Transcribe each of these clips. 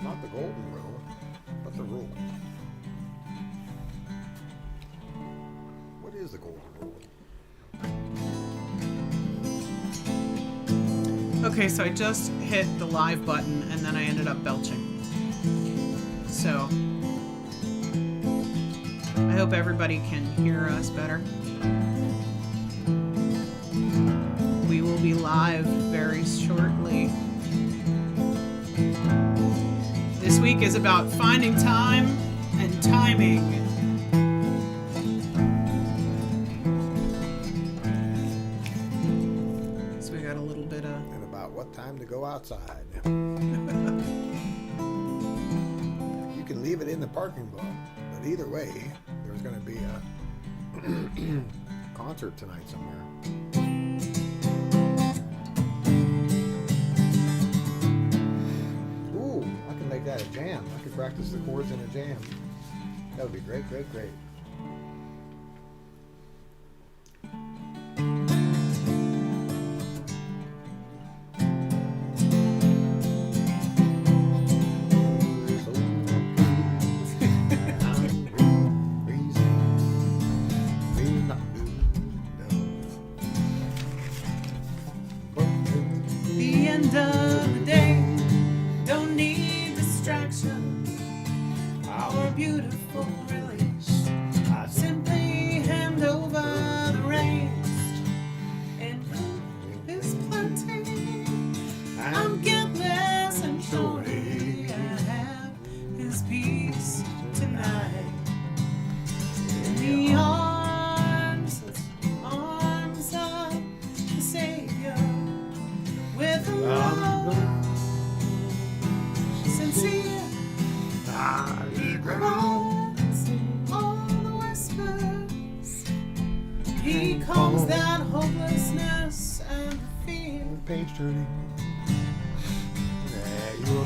Not the golden rule, but the rule. What is the golden rule? Okay, so I just hit the live button and then I ended up belching. So I hope everybody can hear us better. We will be live very shortly. This week is about finding time and timing. So we got a little bit of... And about what time to go outside. You can leave it in the parking lot, but either way, there's going to be a concert tonight somewhere. Ooh, I can make that a jam. I could practice the chords in a jam. That would be great, great, great.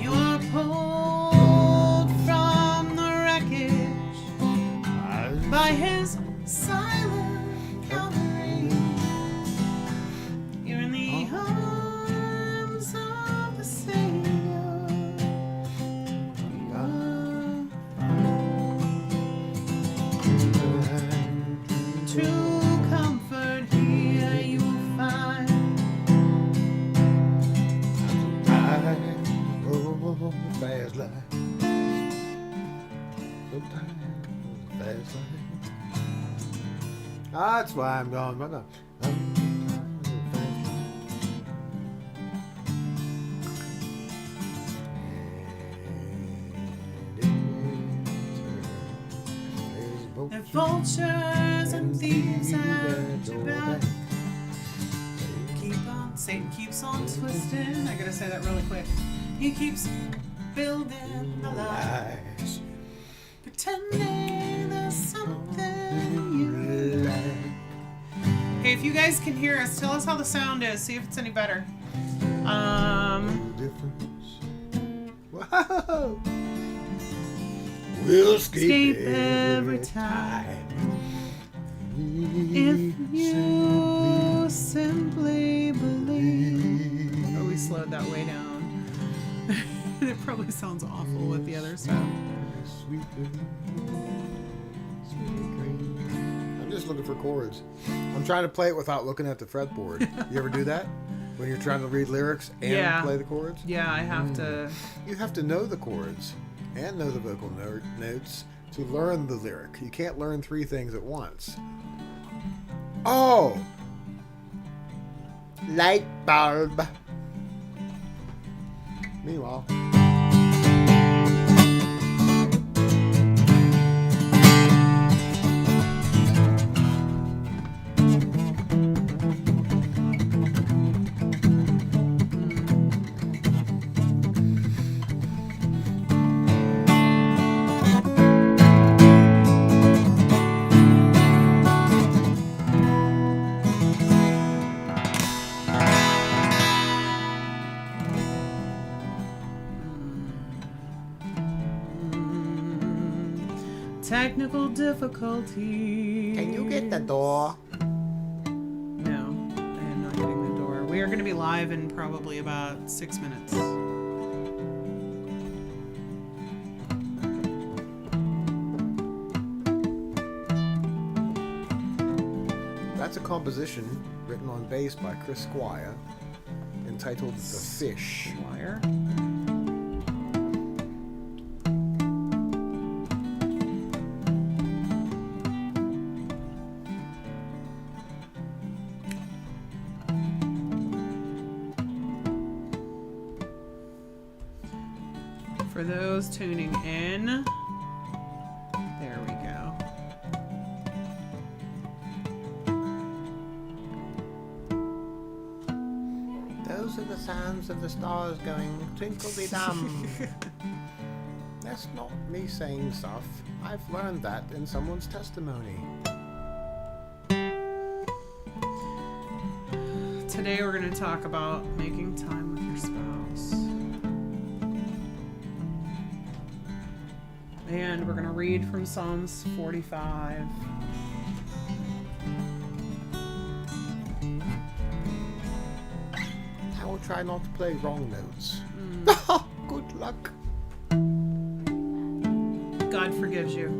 You are pulled from the wreckage by his silent Calvary. You're in the arms of the Savior. True comfort here you will find. Fast life. Sometimes fast life. That's why I'm gone. But no. The vultures and thieves at your back. Keep on, Satan keeps on twisting. I gotta say that really quick. He keeps building the lies, pretending there's something you like. Hey, if you guys can hear us, tell us how the sound is. See if it's any better. Whoa. We'll escape every time. If you simply believe. Oh, we slowed that way down. It probably sounds awful with the other stuff. I'm just looking for chords. I'm trying to play it without looking at the fretboard. You ever do that? When you're trying to read lyrics and play the chords? Yeah, I have to. You have to know the chords and know the vocal notes to learn the lyric. You can't learn three things at once. Oh! Light bulb. Meanwhile... Technical difficulty. Can you get the door? No, I am not getting the door. We are going to be live in probably about 6 minutes. That's a composition written on bass by Chris Squire entitled The Fish. Wire. For those tuning in, there we go. Those are the sounds of the stars going twinkle-dee-dum. That's not me saying stuff. I've learned that in someone's testimony. Today we're going to talk about making time with your spouse. And we're going to read from Psalms 45. I will try not to play wrong notes. Good luck. God forgives you.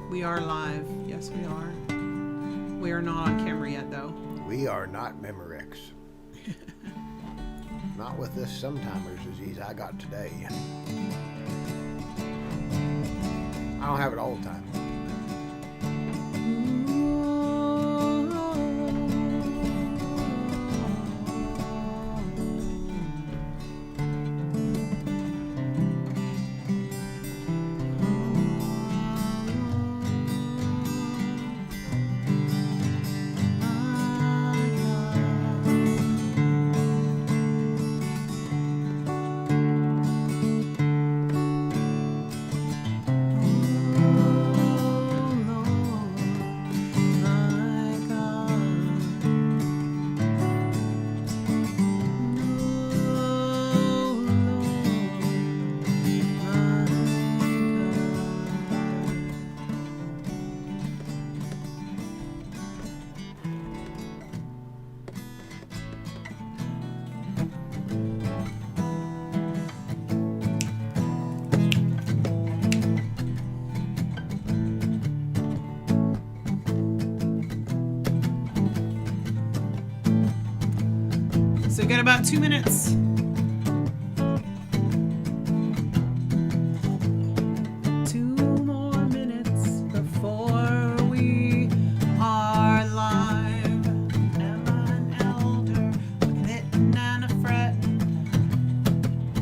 We are live. Yes, we are. We are not on camera yet, though. We are not Memorex. Not with this sometimers disease I got today. I don't have it all the time. So we got about 2 minutes. Two more minutes before we are live. Emma and Elder with Knittin and a Frettin.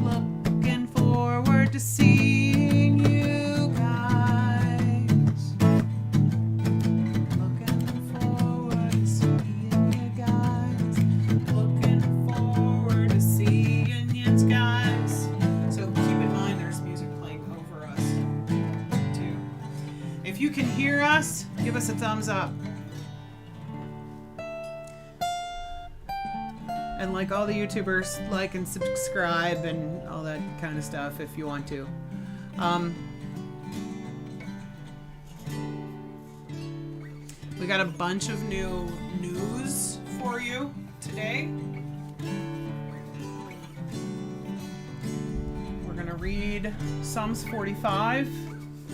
Looking forward to seeing you guys. Looking forward to seeing you guys. Looking forward to seeing you guys. So keep in mind there's music playing over us too. If you can hear us, give us a thumbs up. And like all the YouTubers, like and subscribe and all that kind of stuff if you want to. We got a bunch of new news for you today. We're going to read Psalms 45. And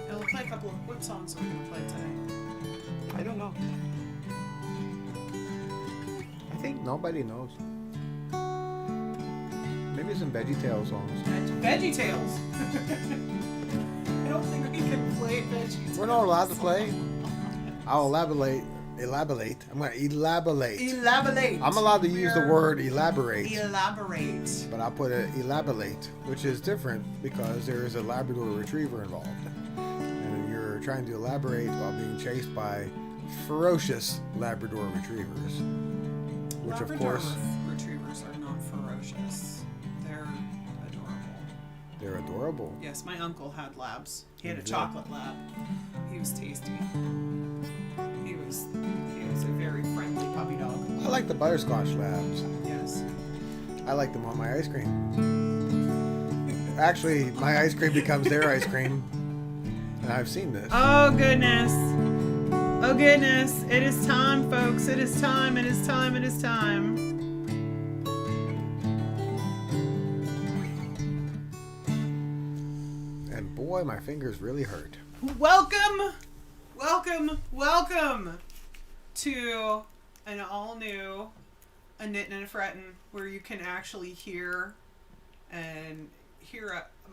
we'll play a couple of... What songs are we going to play today? I don't know. I think nobody knows. Maybe some VeggieTales songs. Veggie Tales. I don't think we can play Veggie Tales. We're not allowed to play. I'll elaborate. I'm going to elaborate. Elaborate. I'm allowed to use the word elaborate. Elaborate. But I'll put it elaborate, which is different because there is a Labrador Retriever involved. And you're trying to elaborate while being chased by ferocious Labrador Retrievers. Which, Labrador of course, retrievers are not ferocious. They're adorable. they're adorable. Yes, my uncle had labs. He had a He did? chocolate lab. He was tasty. He was a very friendly puppy dog. I like the butterscotch labs. Yes. I like them on my ice cream. Actually, my ice cream becomes their ice cream. And I've seen this. Oh goodness. Oh goodness. It is time, folks. It is time. It is time. It is time. And boy, boy, my fingers really hurt. Welcome to an all-new Knittin and Frettin, where you can actually hear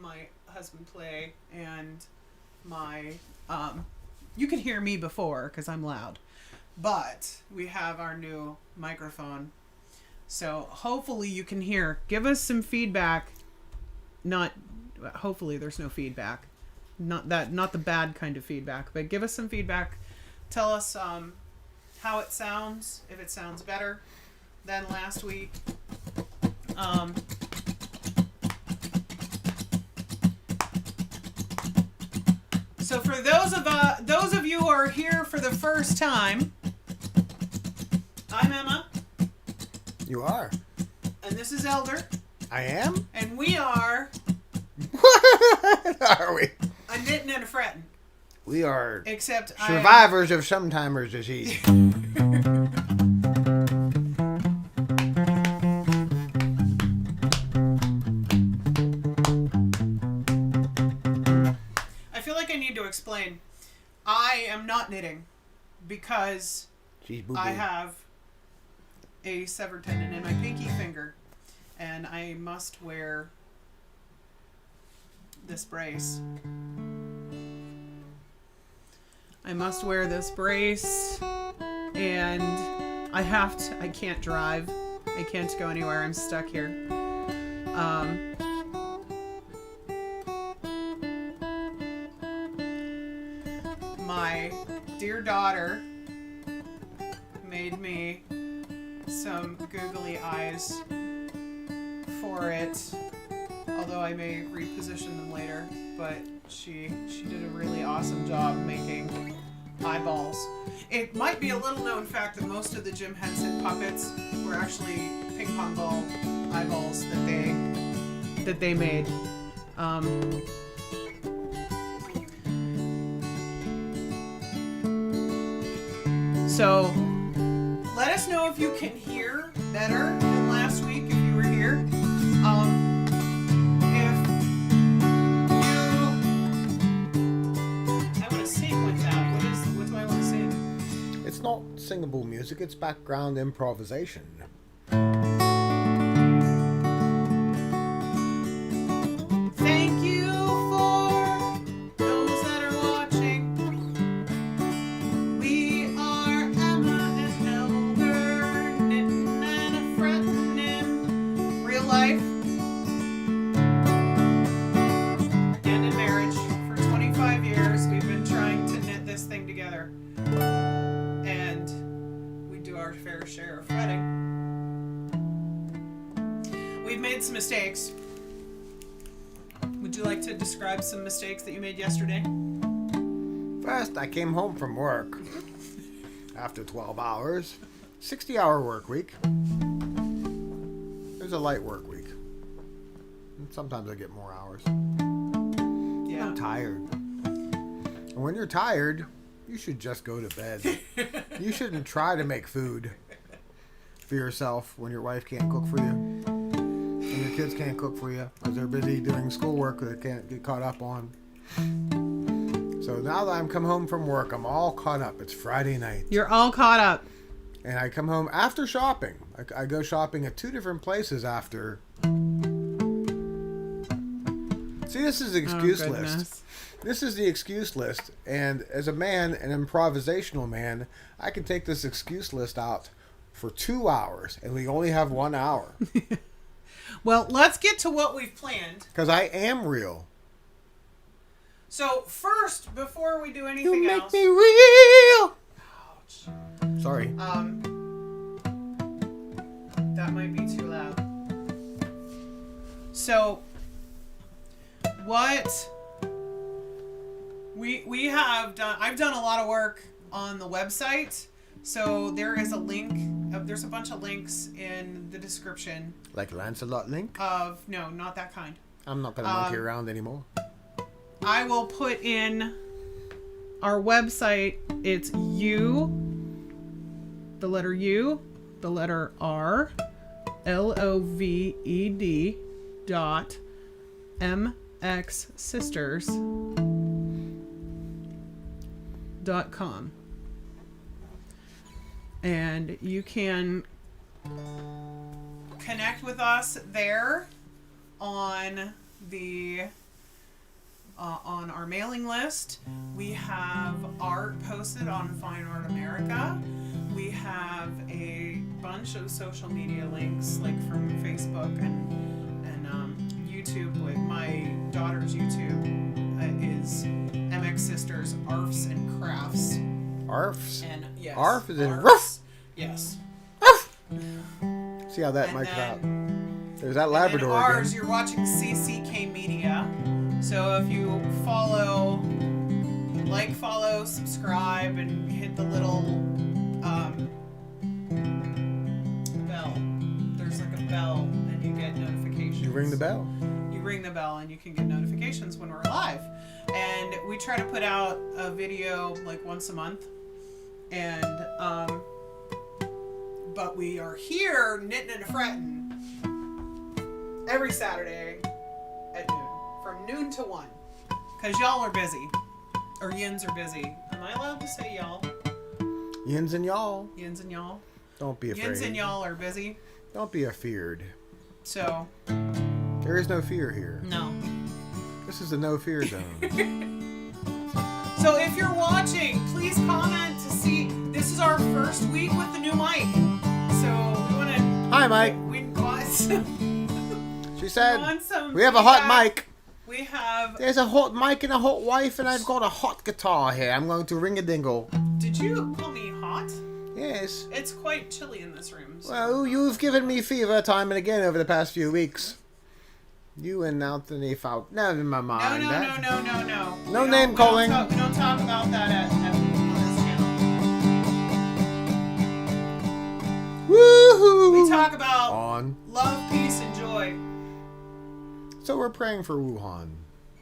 my husband play, and you can hear me before because I'm loud, but we have our new microphone, so hopefully you can hear. Give us some feedback. Hopefully there's no feedback. Not the bad kind of feedback, but give us some feedback. Tell us how it sounds, if it sounds better than last week. So for those of you who are here for the first time, I'm Emma. You are. And this is Elder. I am? And we are... What are we? A Knittin and a Frettin. We are Except survivors of sometimers disease. I feel like I need to explain. I am not knitting because I have a severed tendon in my pinky finger, and I must wear this brace. And I can't drive. I can't go anywhere. I'm stuck here. My dear daughter made me some googly eyes for it, although I may reposition them later, but she did a really awesome job making eyeballs. It might be a little known fact that most of the Jim Henson puppets were actually ping pong ball eyeballs that they made. So let us know if you can hear better than last week if you were here. I want to sing with that. What do I want to sing? It's not singable music, it's background improvisation. Thank you for those that are watching. We are Emma and Elder, knitting and a frettin' in real life and in marriage. For 25 years, we've been trying to knit this thing together, and we do our fair share of fretting. We've made some mistakes. Would you like to describe some mistakes that you made yesterday? First, I came home from work after 12 hours, 60-hour work week. It was a light work week. Sometimes I get more hours. Yeah. I'm tired. And when you're tired, you should just go to bed. You shouldn't try to make food for yourself when your wife can't cook for you. And your kids can't cook for you because they're busy doing schoolwork that they can't get caught up on. So now that I'm come home from work, I'm all caught up. It's Friday night. You're all caught up. And I come home after shopping. I go shopping at 2 different places after. See, this is the excuse list. This is the excuse list. And as a man, an improvisational man, I can take this excuse list out for 2 hours. And we only have 1 hour. Well, let's get to what we've planned. Because I am real. So first, before we do anything else, me real. Ouch. Sorry. That might be too loud. So, what we have done, I've done a lot of work on the website. So there is a link. There's a bunch of links in the description. Like Lancelot link? No, not that kind. I'm not going to monkey around anymore. I will put in our website. It's the letter U, the letter R, LOVED .mxsisters.com. untitled.com. And you can connect with us there on the on our mailing list. We have art posted on Fine Art America. We have a bunch of social media links, like from Facebook and YouTube. With my daughter's YouTube is MX Sisters Arfs and Crafts. Arfs? And yes, Arf is in Arfs. roof. Yes. See how that And mics out. then- There's that And Labrador then ours, again. you're watching CCK Media. So if you follow, subscribe, and hit the little bell. There's like a bell, and you get notifications. You ring the bell. You ring the bell, and you can get notifications when we're live. And we try to put out a video like once a month. And but we are here knitting and fretting every Saturday at noon, from noon to 1, because y'all are busy, or yins are busy. Am I allowed to say y'all? Yins and y'all. Yins and y'all. Don't be afraid. Yins and y'all are busy. Don't be afeared. So There is no fear here. no. This is a no fear zone. So if you're watching, please comment to see. This is our first week with the new mic. So we want to. Hi, Mike. We want some. She said, want some we have a hot feedback. mic. We have. There's a hot mic and a hot wife, and I've got a hot guitar here. I'm going to ring a dingle. Did you call me hot? Yes. It's quite chilly in this room. So. Well, you've given me fever time and again over the past few weeks. You and Anthony Falk. Never mind. No. No We name calling. We don't talk about that on this channel. Woohoo! We talk about On. love, peace, and joy. So we're praying for Wuhan.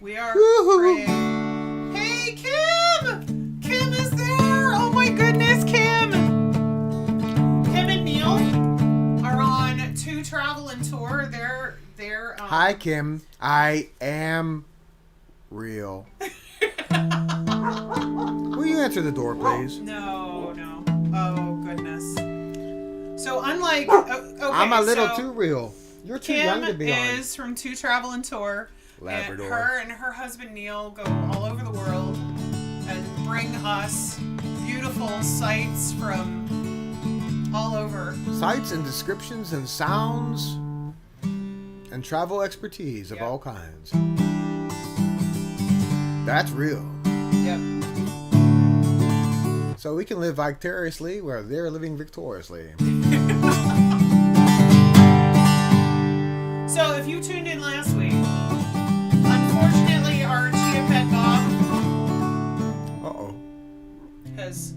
We are Woohoo! praying. Hey, Kim! Kim is there! Oh my goodness, Kim! Kim and Neil are on To Travel and Tour. They're Hi, Kim. I am real. Will you answer the door, please? No. Oh, goodness. So, unlike... okay, I'm a little so too real. You're too Kim young to be on. is from To Travel and Tour. Labrador. And her husband Neil go all over the world and bring us beautiful sights from all over. Sights and descriptions and sounds and travel expertise of Yep. all kinds. That's real. Yep. So we can live vicariously where they're living victoriously. So if you tuned in last week, unfortunately our Chia Pet Bob Uh-oh. has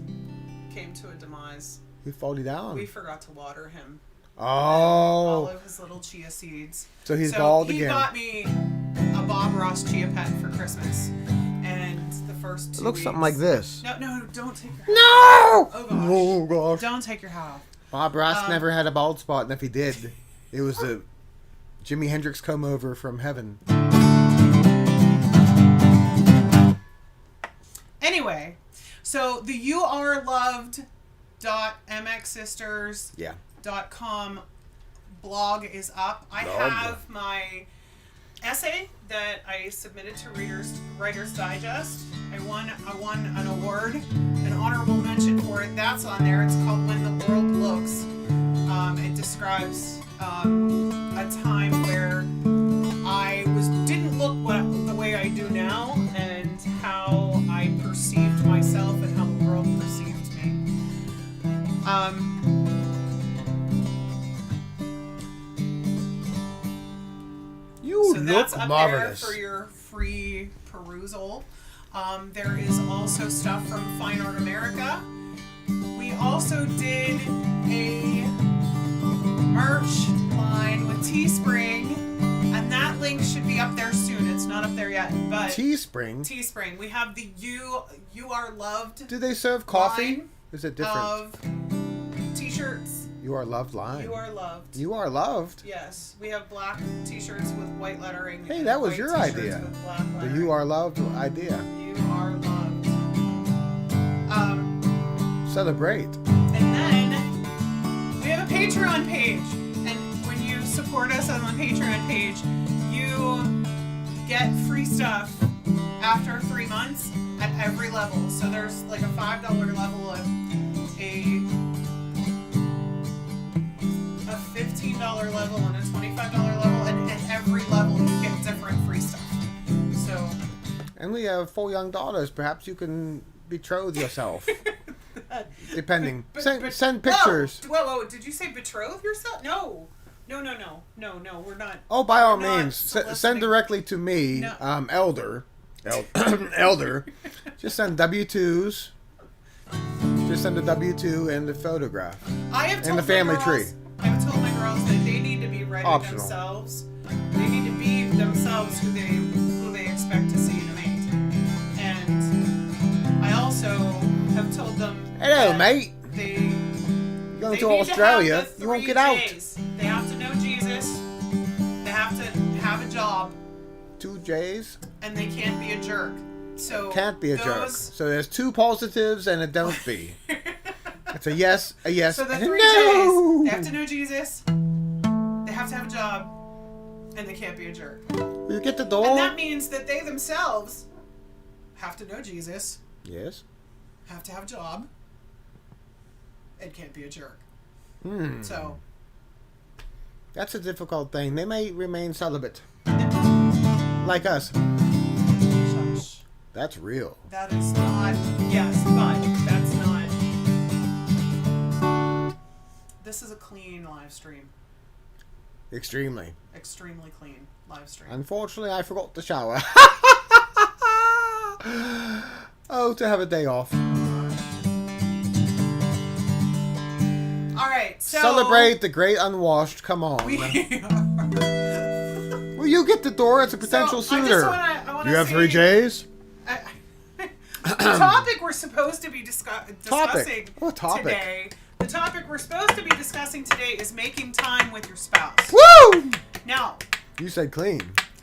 came to a demise. He falling down. We forgot to water him. All Oh. of his little chia seeds. So he's bald he again. got me a Bob Ross Chia Pet for Christmas. And the first 2 It looks weeks, something like this. No, don't take your hat. No! Oh gosh. Oh, gosh. Don't take your hat off. Bob Ross never had a bald spot, and if he did, it was a Jimi Hendrix come over from heaven. Anyway, so the youareloved.mxsisters.com Yeah. blog is up. I Blog. have my essay that I submitted to Writer's Digest. I won an award, an honorable mention for it. That's on there. It's called When the World Looks. It describes a time where I didn't look the way I do now, and how I perceived myself and how the world perceived me. You So look that's up marvelous. there for your free perusal. There is also stuff from Fine Art America. We also did a merch line with Teespring, and that link should be up there soon. It's not up there yet, but Teespring. Teespring. We have the You Are Loved Do they serve coffee? line Is it different? of t-shirts. You are loved line. You Are Loved. You are loved. Yes, we have black t-shirts with white lettering. Hey, and that was white your t-shirts idea. with black The lettering. You Are Loved idea. You Are Loved. Celebrate. And then we have a Patreon page. And when you support us on the Patreon page, you get free stuff after 3 months at every level. So there's like a $5 level, a $15 level, and a $25 level, and at every level you get different free stuff. So. And we have 4 young daughters. Perhaps you can betroth yourself. Depending. Send pictures. Whoa. Did you say betroth yourself? No, we're not. Oh, by all means. Send directly to me, No. Elder. Elder. Just send W-2s. Just send a W-2 and the photograph. I have told and the family my girls, tree. I have told my girls that they need to be ready Optional. themselves. They need to be themselves who they expect to see in a mate. And I also have told them. Hello, mate. They Going they to need Australia, have the you won't 3 get out. J's. They have to know Jesus. They have to have a job. 2 J's. And they can't be a jerk. So Can't be a jerk. So there's 2 positives and a don't be. It's a yes, So the and 3 a no. J's. They have to know Jesus. They have to have a job. And they can't be a jerk. Will you get the door? And that means that they themselves have to know Jesus. Yes. Have to have a job. And can't be a jerk. So. That's a difficult thing. They may remain celibate. Like us. Shush. That's real. That is not. Yes, but that's not. This is a clean live stream. Extremely. Extremely clean live stream. Unfortunately, I forgot to shower. Oh, to have a day off. All right, so Celebrate the great unwashed. Come on. Will you get the door as a potential suitor? I wanna You have say, 3 J's? The topic we're supposed to be discussing What topic? today. The topic we're supposed to be discussing today is making time with your spouse. Woo! Now, You said clean.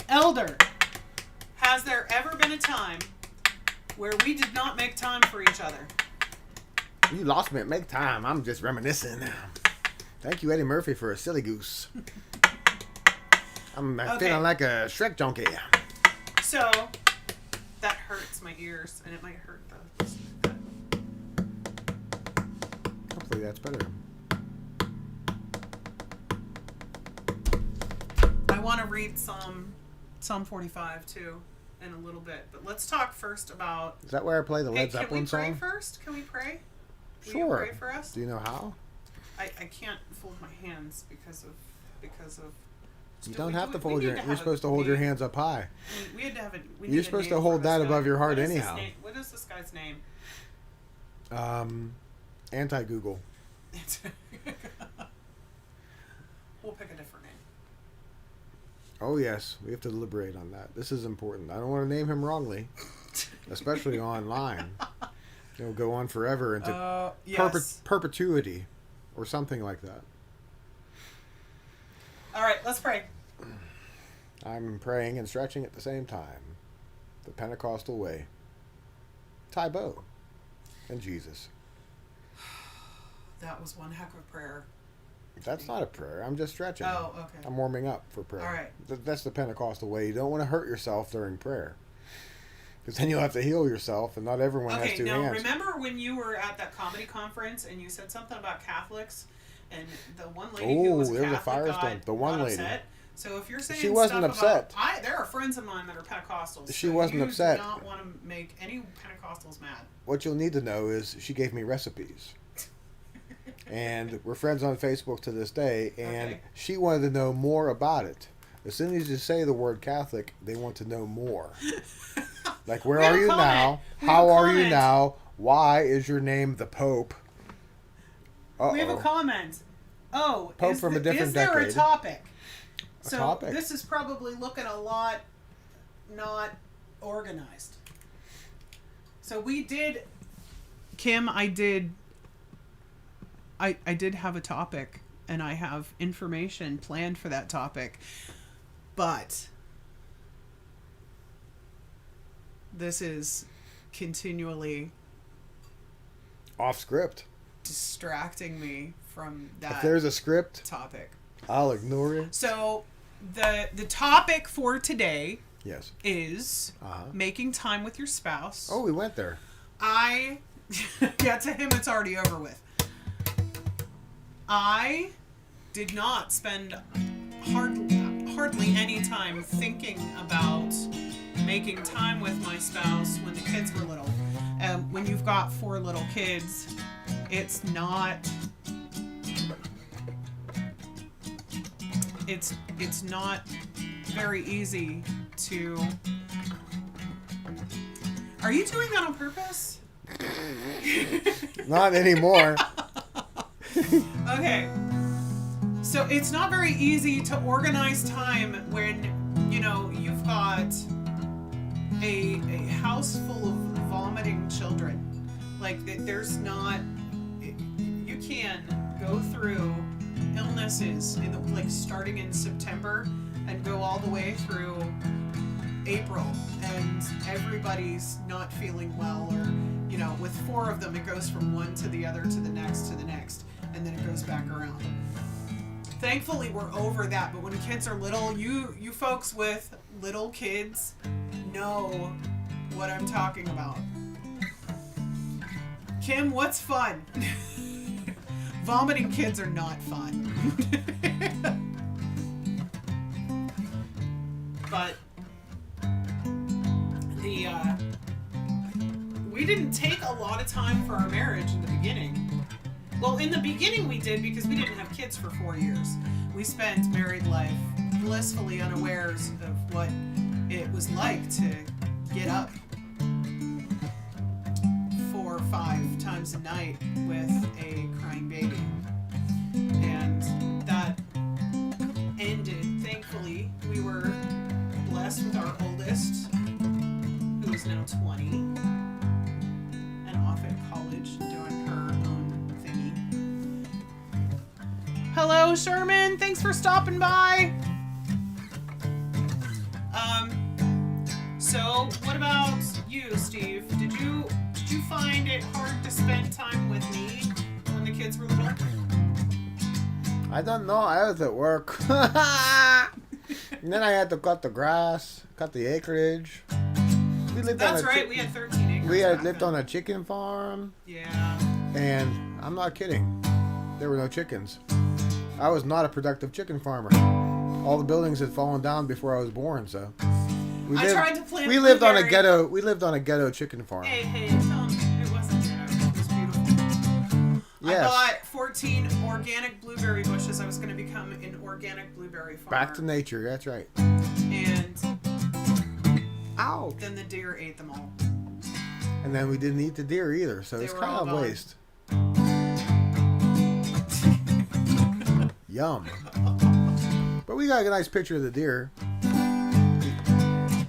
Elder, has there ever been a time where we did not make time for each other? You lost me at make time. I'm just reminiscing. Thank you, Eddie Murphy, for a silly goose. I'm feeling like a Shrek junkie. So, that hurts my ears, and it might hurt the. Hopefully that's better. I want to read Psalm 45 too in a little bit, but let's talk first about. Is that where I play the Led Zeppelin song? Can we song? pray first? Can we pray? Will Sure. you pray for us? Do you know how? I can't fold my hands because of. You don't have to fold your. You're supposed to hold your hands up high. We had to have a. You're supposed to hold that above your heart anyhow. What is this guy's name? Anti-Google. We'll pick a different name. Oh yes, we have to deliberate on that. This is important. I don't want to name him wrongly, especially online. It'll go on forever into Yes. perpetuity, or something like that. All right, let's pray. I'm praying and stretching at the same time. The Pentecostal way. Tybo. And Jesus. That was one heck of a prayer. That's not a prayer. I'm just stretching. Oh, okay. I'm warming up for prayer. All right. That's the Pentecostal way. You don't want to hurt yourself during prayer. Because then you'll have to heal yourself, and not everyone has 2 hands. Remember when you were at that comedy conference and you said something about Catholics, and the one lady who was there was a Catholic firestorm. The one lady. upset? So if you're saying She wasn't stuff upset. about, there are friends of mine that are Pentecostals. She so wasn't you upset. Do not want to make any Pentecostals mad. What you'll need to know is she gave me recipes. And we're friends on Facebook to this day, and she wanted to know more about it. As soon as you say the word Catholic, they want to know more. Like, where are you now? How are you now? Why is your name the Pope? We have a comment. Oh, Pope from a different is there decade. a topic? So topic? this is probably looking a lot not organized. So we did, Kim, I did have a topic, and I have information planned for that topic, but this is continually Off script. distracting me from If that there's a script, topic. I'll ignore it. So the topic for today Yes. is making time with your spouse. Oh, we went there. I yeah, to him it's already over with. I did not spend hardly any time thinking about making time with my spouse when the kids were little. When you've got 4 little kids, it's not very easy to. Are you doing that on purpose? Not anymore. Okay. So it's not very easy to organize time when, you've got a house full of vomiting children. Like, there's not... You can go through illnesses starting in September and go all the way through April, and everybody's not feeling well, or with 4 of them it goes from one to the other to the next, and then it goes back around. Thankfully we're over that, but when kids are little, you folks with little kids know what I'm talking about. Kim, what's fun? Vomiting kids are not fun. But we didn't take a lot of time for our marriage in the beginning. Well, in the beginning we did, because we didn't have kids for 4 years. We spent married life blissfully unawares of what it was like to get up 4 or 5 times a night with a crying baby. And that ended, thankfully. We were blessed with our oldest, who is now 20 and off at college doing her own thingy. Hello, Sherman. Thanks for stopping by. So what about you, Steve? Did you find it hard to spend time with me when the kids were little? I don't know. I was at work. And then I had to cut the grass, cut the acreage. That's right. We had 13 acres. We had lived on a chicken farm. Yeah. And I'm not kidding. There were no chickens. I was not a productive chicken farmer. All the buildings had fallen down before I was born, so. I tried to plant. We lived on a ghetto. We lived on a ghetto chicken farm. Hey, tell them it wasn't ghetto. It was beautiful. Yes. I bought 14 organic blueberry bushes. I was going to become an organic blueberry farmer. Back to nature. That's right. And ow! Then the deer ate them all. And then we didn't eat the deer either, so it's kind of waste. Yum. But we got a nice picture of the deer.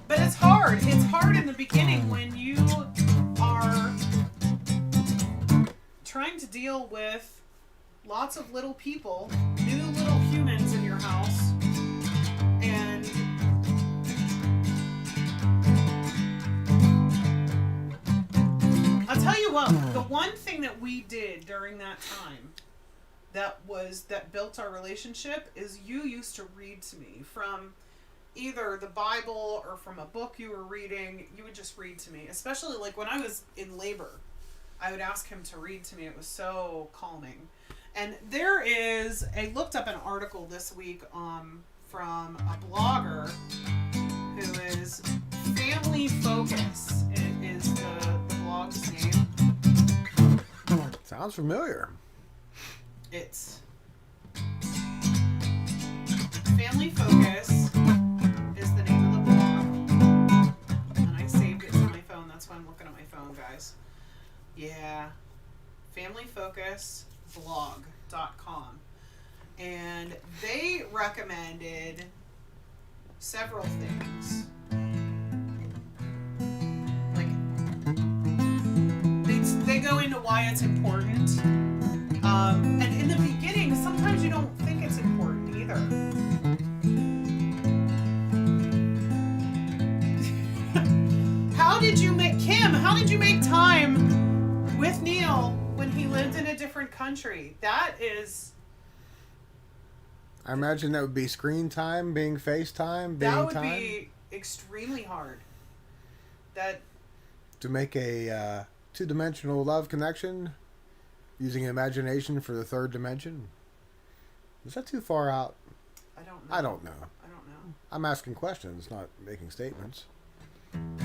But it's hard. It's hard in the beginning when you are trying to deal with lots of little people, new little humans in your house, and I'll tell you what, the one thing that we did during that time that built our relationship is you used to read to me from either the Bible or from a book you were reading. You would just read to me, especially like when I was in labor. I would ask him to read to me. It was so calming. And I looked up an article this week from a blogger who is Family Focus. It is the blog's name. Sounds familiar. It's Family Focus is the name of the blog. And I saved it to my phone. That's why I'm looking at my phone, guys. Yeah. FamilyFocusBlog.com. And they recommended several things. Like, they go into why it's important. And in the beginning, sometimes you don't think it's important either. How did you make time with Neil when lived in a different country. That is... I imagine that would be screen time, being FaceTime, being That would time. be extremely hard. To make a two-dimensional love connection using imagination for the third dimension. Is that too far out? I don't know. I don't know. I don't know. I'm asking questions, not making statements.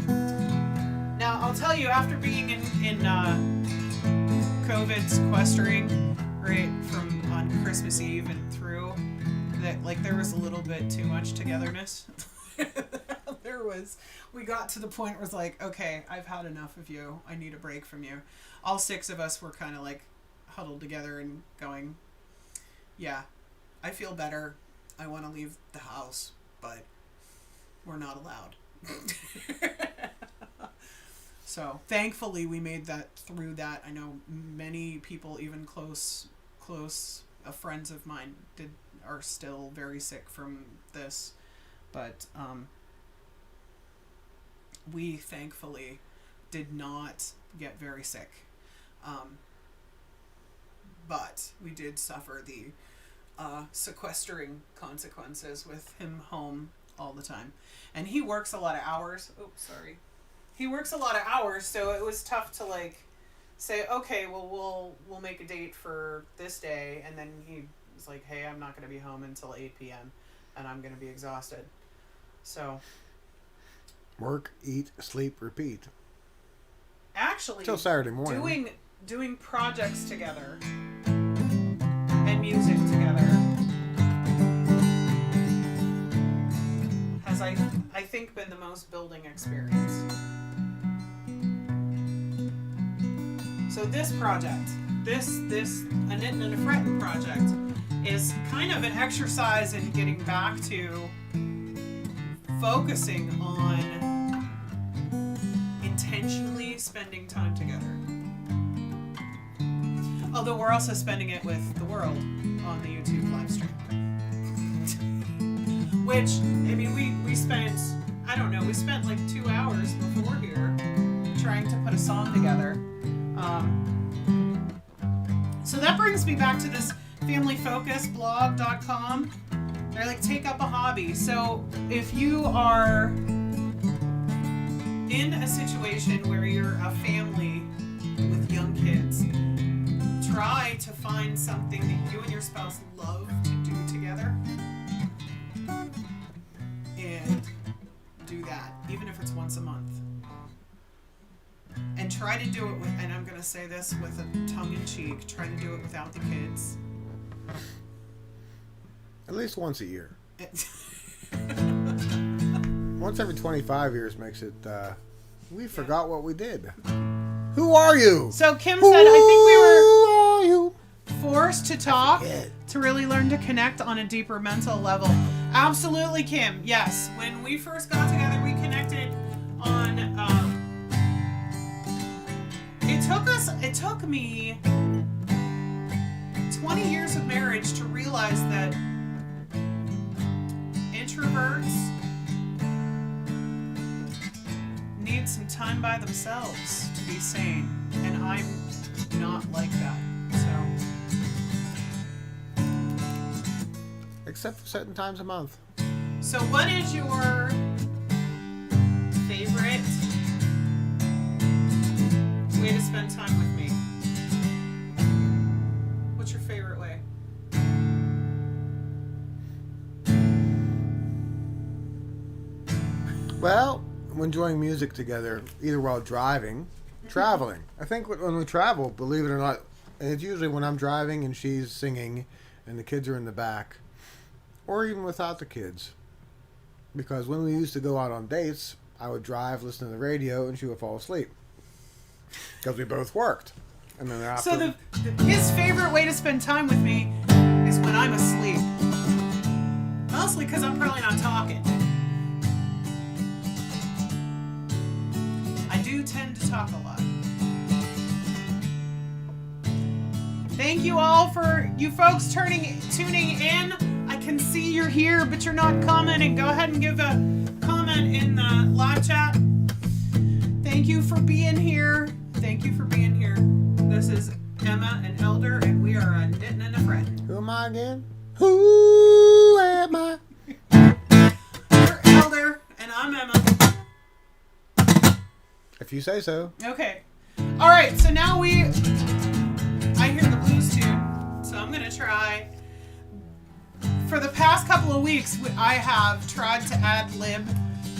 Now, I'll tell you, after being in COVID sequestering, right, from on Christmas Eve and through, that like there was a little bit too much togetherness. We got to the point where it's like, okay, I've had enough of you. I need a break from you. All 6 of us were kind of like huddled together and going, yeah, I feel better. I want to leave the house, but we're not allowed. So thankfully we made that through that. I know many people, even close friends of mine are still very sick from this, but we thankfully did not get very sick. But we did suffer the sequestering consequences with him home all the time. And he works a lot of hours. Oh, sorry. He works a lot of hours, so it was tough to like say, okay, well we'll make a date for this day, and then he was like, hey, I'm not going to be home until 8 p.m. and I'm going to be exhausted. So Work, eat, sleep, repeat. Actually, Till Saturday morning. Doing projects together and music together has I think been the most building experience. So this project, this a Knittin and a Frettin project, is kind of an exercise in getting back to focusing on intentionally spending time together. Although we're also spending it with the world on the YouTube live stream. Which, I mean, we spent, I don't know, we spent like 2 hours before here trying to put a song together. So that brings me back to this familyfocusblog.com. They're like, take up a hobby. So if you are in a situation where you're a family with young kids, try to find something that you and your spouse love to do together. And do that, even if it's once a month. And try to do it with, and I'm going to say this with a tongue-in-cheek, try to do it without the kids. At least once a year. Once every 25 years makes it, we forgot what we did. Who are you? So Kim said, I think we were you? forced to talk to really learn to connect on a deeper mental level. Absolutely, Kim. Yes. When we first got together, we connected on, it took me 20 years of marriage to realize that introverts need some time by themselves to be sane, and I'm not like that. So, except for certain times a month. So what is your favorite way to spend time with me? What's your favorite way? Well, we're enjoying music together, either while traveling. I think when we travel, believe it or not, and it's usually when I'm driving and she's singing and the kids are in the back, or even without the kids. Because when we used to go out on dates, I would drive, listen to the radio, and she would fall asleep. Because we both worked. And then after... So his favorite way to spend time with me is when I'm asleep. Mostly because I'm probably not talking. I do tend to talk a lot. Thank you all for you folks tuning in. I can see you're here, but you're not commenting. Go ahead and give a comment in the live chat. Thank you for being here. Thank you for being here. This is Emma, an elder, and we are a Knittin and a Frettin. Who am I again? Who am I? You're elder, and I'm Emma. If you say so. Okay. All right. So now I hear the blues tune. So I'm gonna try. For the past couple of weeks, I have tried to ad-lib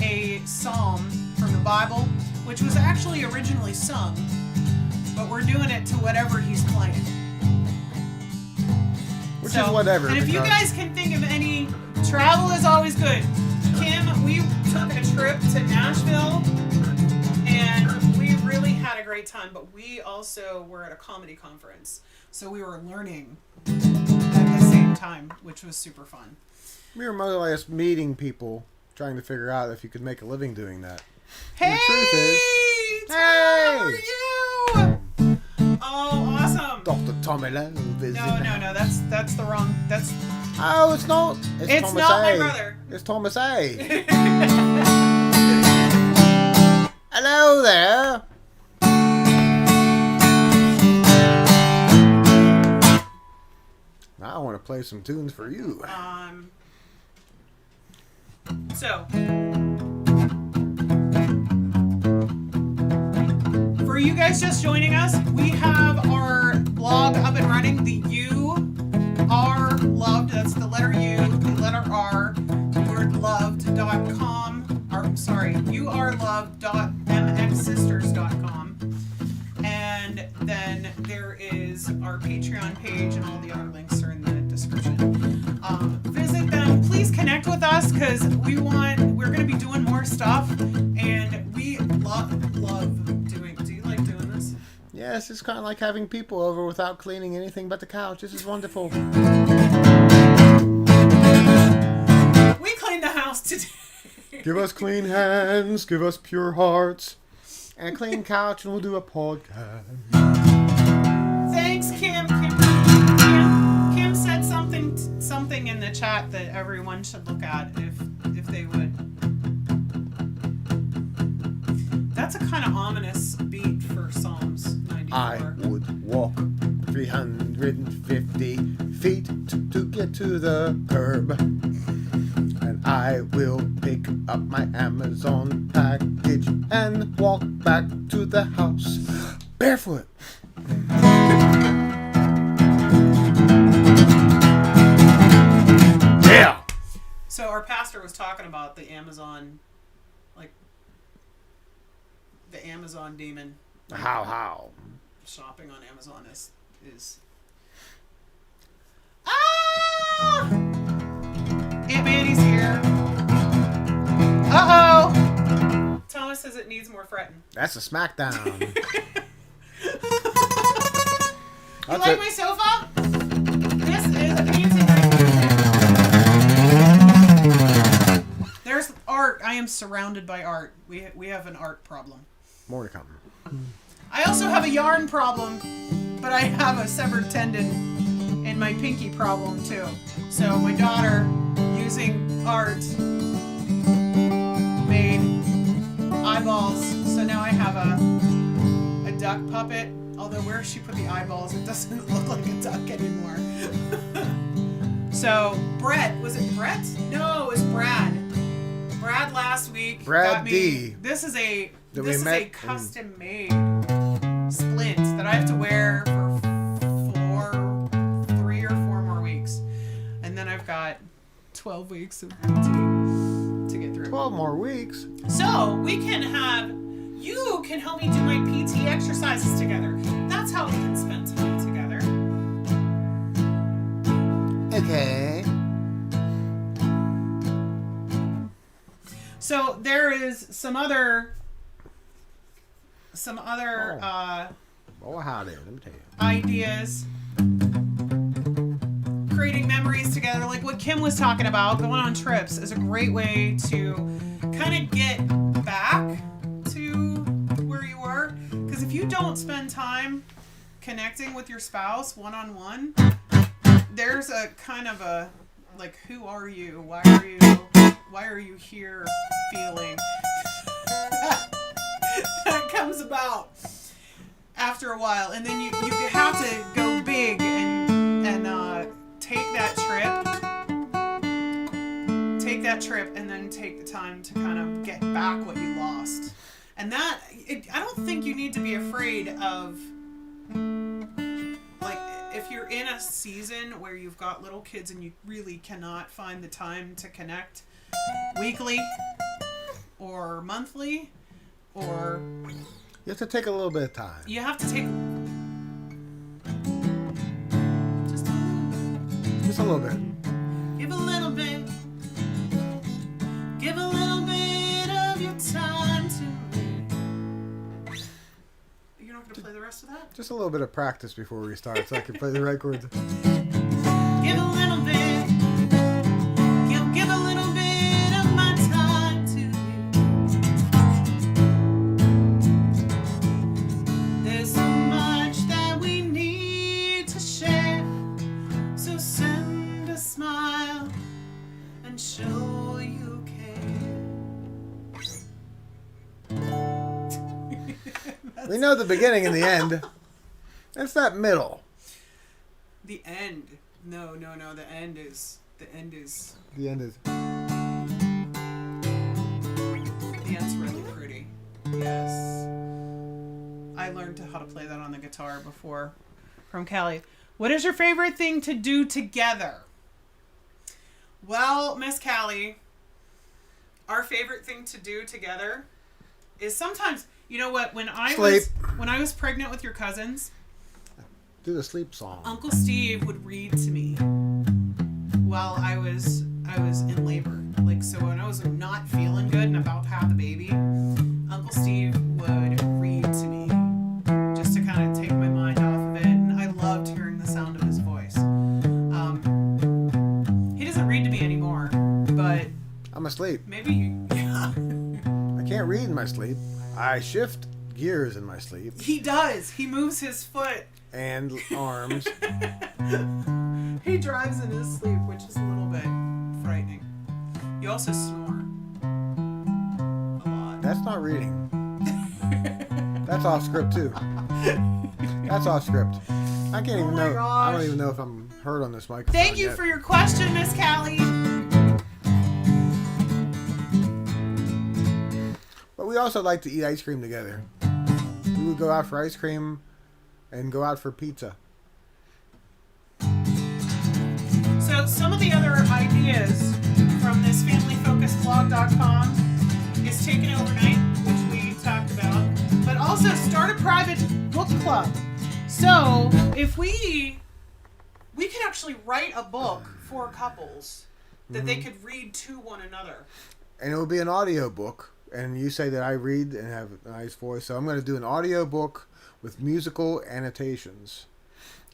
a psalm from the Bible, which was actually originally sung, but we're doing it to whatever he's playing. Which is whatever. And if you guys can think of any, travel is always good. Kim, we took a trip to Nashville, and we really had a great time, but we also were at a comedy conference, so we were learning at the same time, which was super fun. We were more or less meeting people, trying to figure out if you could make a living doing that. Hey! The truth is, How are you? Oh, awesome. Dr. Tommy Love is No, that's the wrong. That's. Oh, it's not. It's Thomas not A. my brother. It's Thomas A. Hello there. Now I want to play some tunes for you. So, for you guys just joining us, we have our blog up and running. The You Are Loved, that's the letter U, the letter R, the word loved.com, youareloved.mxsisters.com. And then there is our Patreon page, and all the other links are in the description. Visit them. Please connect with us, because we're going to be doing more stuff, and we love doing. Do you like doing this? Yes, it's kind of like having people over without cleaning anything but the couch. This is wonderful. We cleaned the house today. Give us clean hands, give us pure hearts, and a clean couch, and we'll do a podcast. Thanks, Kim. Kim said something in the chat that everyone should look at if they would. That's a kind of ominous beat for Psalms 94. I would walk 350 feet to get to the curb. And I will pick up my Amazon package and walk back to the house barefoot. Yeah! So our pastor was talking about the Amazon, like the Amazon demon. How? Shopping on Amazon is ah! Aunt Mandy's here. Uh-oh! Thomas says it needs more fretting. That's a smackdown. You like my sofa? This is a painting. There's art. I am surrounded by art. We have an art problem. More to come. I also have a yarn problem, but I have a severed tendon in my pinky problem too. So my daughter, using art, made eyeballs. So now I have a duck puppet. Although where she put the eyeballs, it doesn't look like a duck anymore. So Brett, was it Brett? No, it was Brad. Brad last week got me. D. This is a custom made splint that I have to wear for 3 or 4 more weeks, and then I've got 12 weeks of PT to get through. 12 more weeks. So you can help me do my PT exercises together. That's how we can spend time together. Okay. So there is some other Oh, howdy. Let me tell you. ideas. Creating memories together, like what Kim was talking about, going on trips is a great way to kind of get back to where you were. Because if you don't spend time connecting with your spouse one-on-one, there's a kind of a, like, who are you? Why are you here feeling that comes about. after a while, and then you have to go big and take that trip, and then take the time to kind of get back what you lost. And I don't think you need to be afraid of, like, if you're in a season where you've got little kids and you really cannot find the time to connect weekly or monthly, or You have to take a little bit of time. you have to take Just a little bit. give a little bit of your time to me. You're not going to play the rest of that? Just a little bit of practice before we start so I can play the right chords. Give a little bit. Give a little bit of my time to you. There's so much that we need to share. So send a smile and show you care. We know the beginning and the end. It's that middle. The end. No. The end is. The end is. The end's really pretty. Yes. I learned how to play that on the guitar before from Callie. What is your favorite thing to do together? Well, Miss Callie, our favorite thing to do together is sometimes, you know what, when I was pregnant with your cousins, Do the sleep song. Uncle Steve would read to me while I was in labor. Like, so when I was not feeling good and about to have the baby, Uncle Steve would read to me just to kind of take my mind off of it. And I loved hearing the sound of his voice. He doesn't read to me anymore, but I'm asleep. maybe yeah. I can't read in my sleep. I shift gears in my sleep. He does. He moves his foot. And arms. He drives in his sleep, which is a little bit frightening. You also snore a lot. That's not reading. That's off script too. That's off script. I can't even know. gosh. I don't even know if I'm heard on this microphone. Thank you yet. for your question, Miss Callie. But we also like to eat ice cream together. We would go out for ice cream and go out for pizza. So some of the other ideas from this familyfocusblog.com is take it overnight, which we talked about, but also start a private book club. So if we could actually write a book for couples that they could read to one another. And it will be an audio book. And you say that I read and have a nice voice. So I'm going to do an audio book with musical annotations.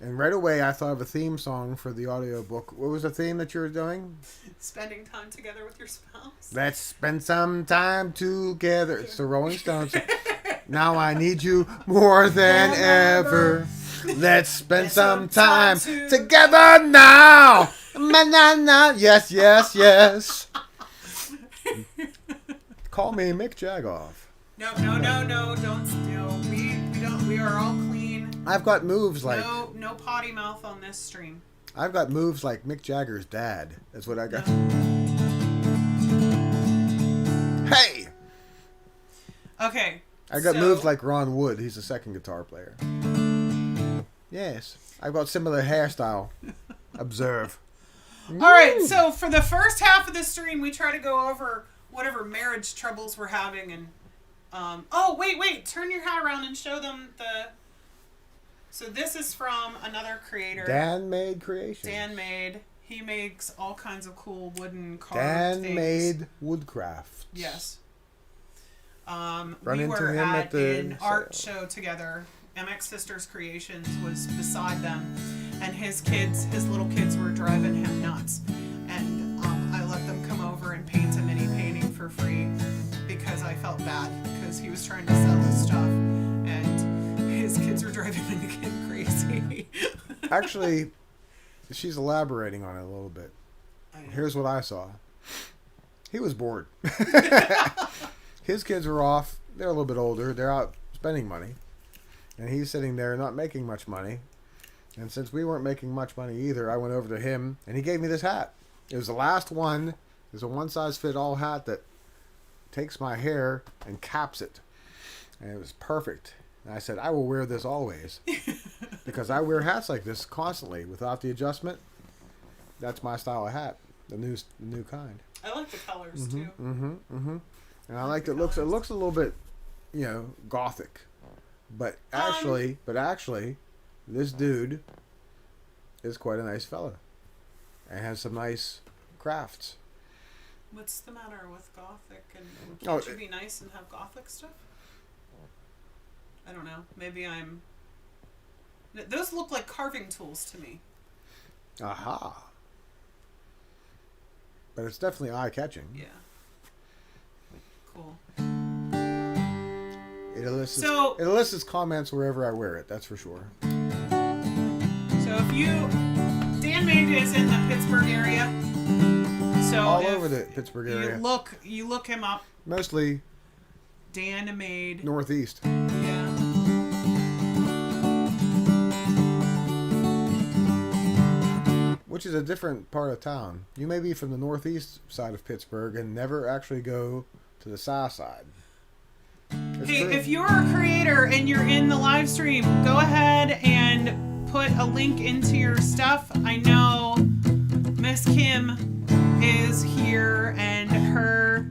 And right away I thought of a theme song for the audio book. What was the theme that you were doing? Spending time together with your spouse. Let's spend some time together. It's the Rolling Stones. Now I need you more than ever. Let's spend some time together now. Yes, yes, yes. Call me Mick Jagoff. No, don't steal. We are all clean. I've got moves like No potty mouth on this stream. I've got moves like Mick Jagger's dad. That's what I got. Hey! Okay. I got so- moves like Ron Wood. He's the second guitar player. Yes. I've got similar hairstyle. Observe. All right, so for the first half of the stream, we try to go over whatever marriage troubles we're having, and oh wait, turn your hat around and show them the. So this is from another creator. Dan Made Creations. Dan Made. He makes all kinds of cool wooden carved Dan things. Made Woodcraft. Yes. Run We into were him at the an art sale. show together. MX Sisters Creations was beside them, and his little kids were driving him nuts. And I let them come over and paint a mini painting for free because I felt bad because he was trying to sell his stuff and his kids were driving him crazy. Actually, she's elaborating on it a little bit. Here's what I saw. He was bored. His kids were off. They're a little bit older. They're out spending money. And he's sitting there not making much money. And since we weren't making much money either, I went over to him and he gave me this hat. It was the last one. It's a one-size-fit-all hat that takes my hair and caps it. And it was perfect. And I said, I will wear this always. Because I wear hats like this constantly without the adjustment. That's my style of hat. The new kind. I like the colors too. And I like it. Looks a little bit, gothic. But actually, this dude is quite a nice fella. And has some nice crafts. What's the matter with gothic? And can't you be nice and have gothic stuff? I don't know. Maybe I'm... Those look like carving tools to me. Aha. But it's definitely eye-catching. Yeah. Cool. It elicits comments wherever I wear it, that's for sure. So if you... Dan Made is in the Pittsburgh area. So all over the Pittsburgh area. You look him up. Mostly Dan Made. Northeast. Yeah. Which is a different part of town. You may be from the northeast side of Pittsburgh and never actually go to the south side. Hey, if you're a creator and you're in the live stream, go ahead and put a link into your stuff. I know Miss Kim is here and her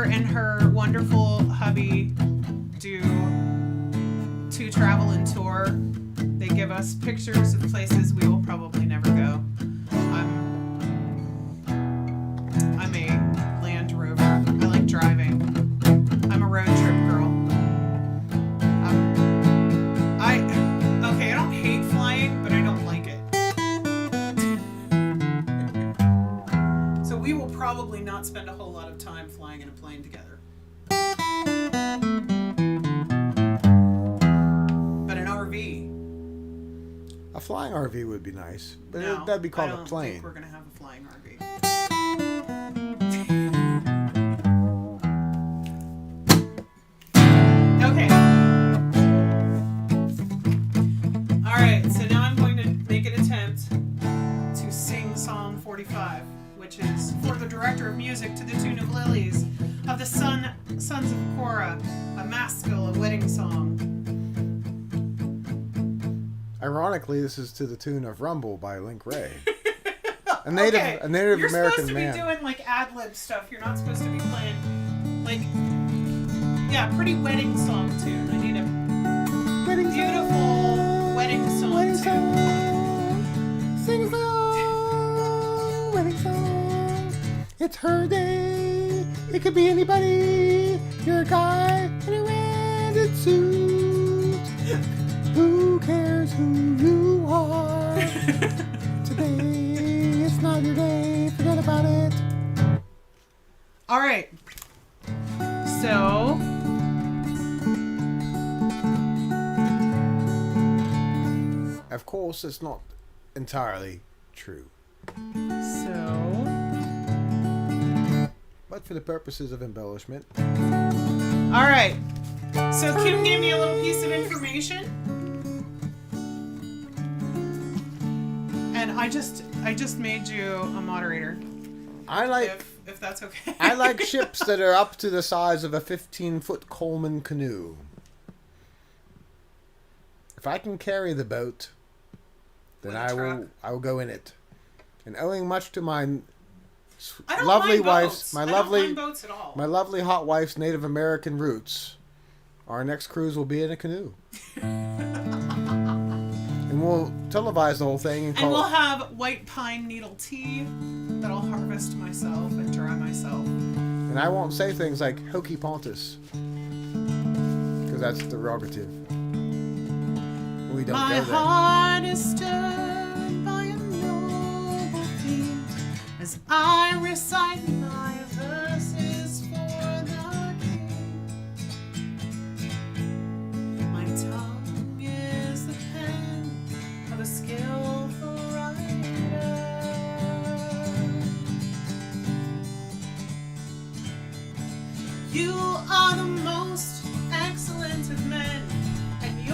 and her wonderful hubby do to travel and tour. They give us pictures of places we will probably never go. I'm a Land Rover. I like driving. I'm a road trip girl. I don't hate flying, but I don't like it. So we will probably not spend a whole lot of time flying in a plane together. But an RV. A flying RV would be nice, but No, that'd be called I a don't plane. think we're gonna have a flying RV. Okay. All right. So now I'm going to make an attempt to sing Song 45, which is for the director of music to the tune of Lilies of the Sons of Korah, a Maskell, a wedding song. Ironically, this is to the tune of Rumble by Link Ray. A Native American You're supposed to man. be doing like ad-lib stuff. You're not supposed to be playing like pretty wedding song tune. I need a beautiful wedding song tune. Sing a song, wedding song. It's her day. It could be anybody. You're a guy in a red suit. Who cares who you are? Today it's not your day. Forget about it. All right. So of course, it's not entirely true. But for the purposes of embellishment. All right. So Kim gave me a little piece of information. And I just made you a moderator. If that's okay. I like ships that are up to the size of a 15-foot Coleman canoe. If I can carry the boat, then I will go in it. And owing much to my lovely wife's my lovely hot wife's Native American roots, our next cruise will be in a canoe. And we'll televise the whole thing and we'll have white pine needle tea that I'll harvest myself and dry myself. And I won't say things like hokey pontus, because that's derogative. We don't My go there. heart is stirred by a noble theme as I recite my verses for the king. My tongue is the pen of a skillful writer. You are the most excellent of men, and